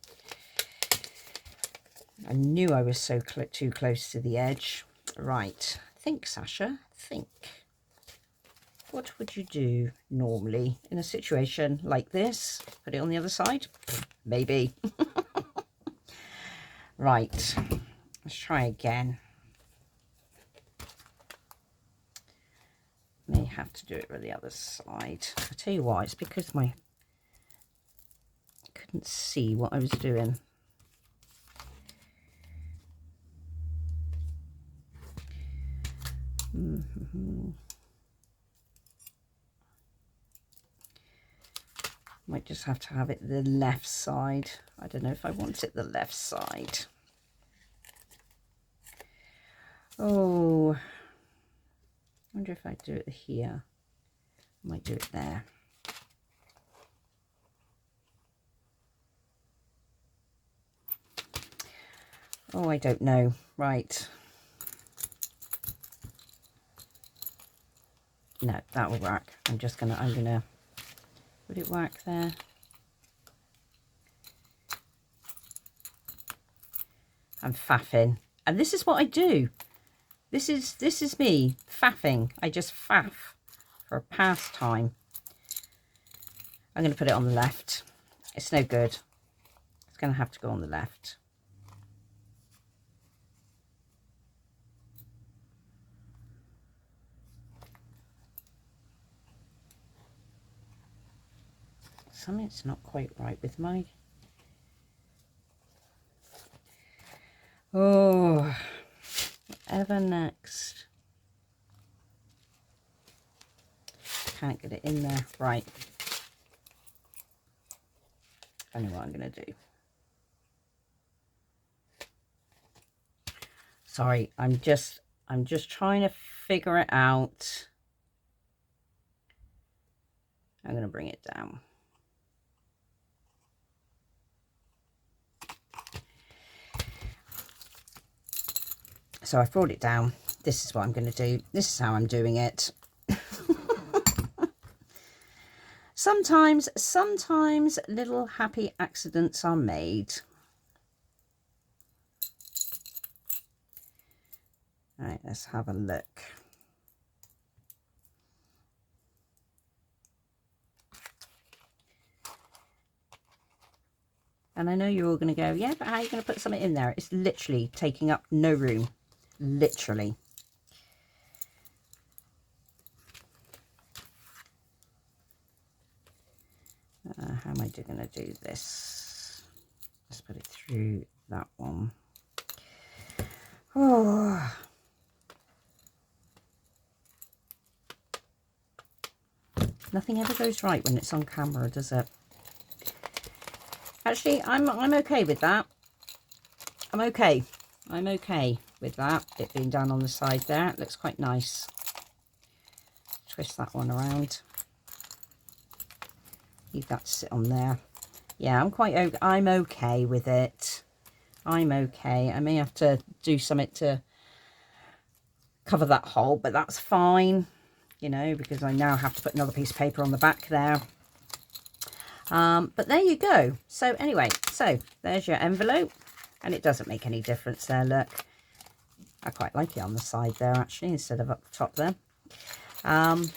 I knew I was so too close to the edge. Right, think, Sasha, think. What would you do normally in a situation like this? Put it on the other side? Maybe. Right, let's try again. May have to do it with the other side. I tell you why, it's because I couldn't see what I was doing. Might just have to have it the left side. I don't know if I want it the left side. Oh, I wonder if I do it here. I might do it there. Oh, I don't know. Right. No, that will work. I'm gonna, would it work there? I'm faffing. And this is what I do. This is me faffing. I just faff for a pastime. I'm going to put it on the left. It's no good. It's going to have to go on the left. Something's not quite right with my... Oh, whatever next. Can't get it in there. Right. I know what I'm going to do. Sorry, I'm just trying to figure it out. I'm going to bring it down. So I've brought it down. This is what I'm going to do. This is how I'm doing it. Sometimes little happy accidents are made. All right, let's have a look. And I know you're all going to go, yeah, but how are you going to put something in there? It's literally taking up no room. Literally. How am I going to do this? Let's put it through that one. Oh. Nothing ever goes right when it's on camera, does it? Actually, I'm okay with that. I'm okay with that. It being down on the side there. It looks quite nice. Twist that one around. Leave that to sit on there. Yeah, I'm okay with it. I'm okay. I may have to do something to cover that hole, but that's fine, you know, because I now have to put another piece of paper on the back there. But there you go. So anyway, so there's your envelope, and it doesn't make any difference there, look. I quite like it on the side there, actually, instead of up the top there. And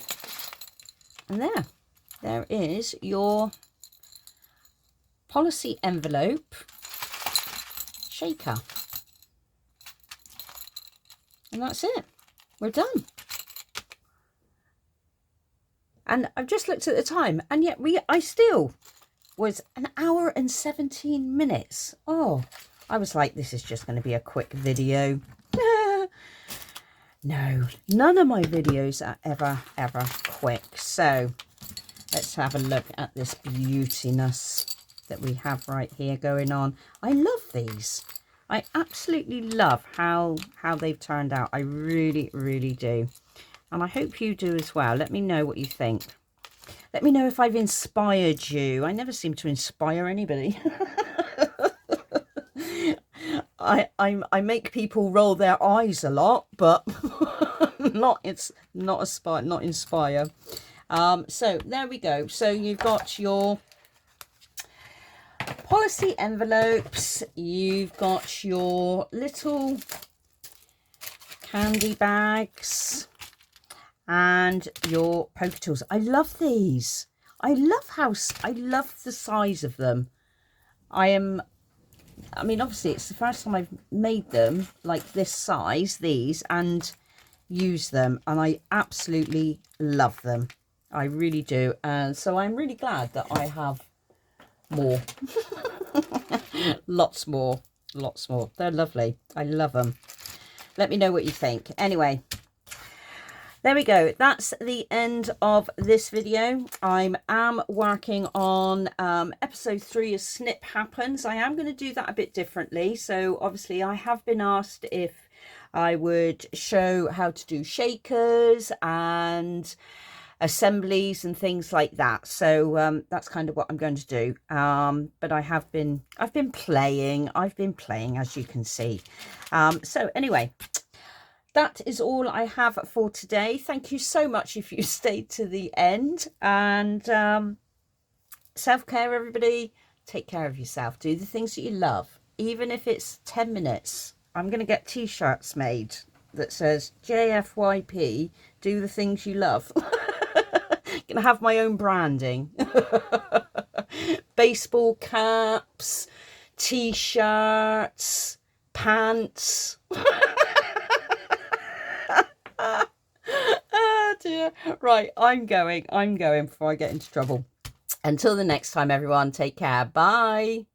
there is your policy envelope shaker. And that's it. We're done. And I've just looked at the time, and yet I still was 1 hour and 17 minutes. Oh, I was like, this is just going to be a quick video. No, none of my videos are ever quick. So let's have a look at this beautiness that we have right here going on. I love these. I absolutely love how they've turned out. I really do. And I hope you do as well. Let me know what you think. Let me know if I've inspired you. I never seem to inspire anybody. I make people roll their eyes a lot, but not inspire. So there we go. So you've got your policy envelopes. You've got your little candy bags and your poker tools. I love these. I love the size of them. I mean, obviously, it's the first time I've made them like this size, these, and use them. And I absolutely love them. I really do. And so I'm really glad that I have more. Lots more. They're lovely. I love them. Let me know what you think. Anyway, there we go. That's the end of this video. I am working on episode 3 of Snip Happens. I am going to do that a bit differently. So obviously I have been asked if I would show how to do shakers and assemblies and things like that. So that's kind of what I'm going to do. But I've been playing, as you can see. So anyway, that is all I have for today. Thank you so much if you stayed to the end. And self-care, everybody. Take care of yourself. Do the things that you love. even if it's 10 minutes, I'm going to get t-shirts made that says JFYP, do the things you love. Gonna have my own branding. Baseball caps, t-shirts, pants. Oh dear. Right, I'm going before I get into trouble. Until the next time, everyone, take care. Bye.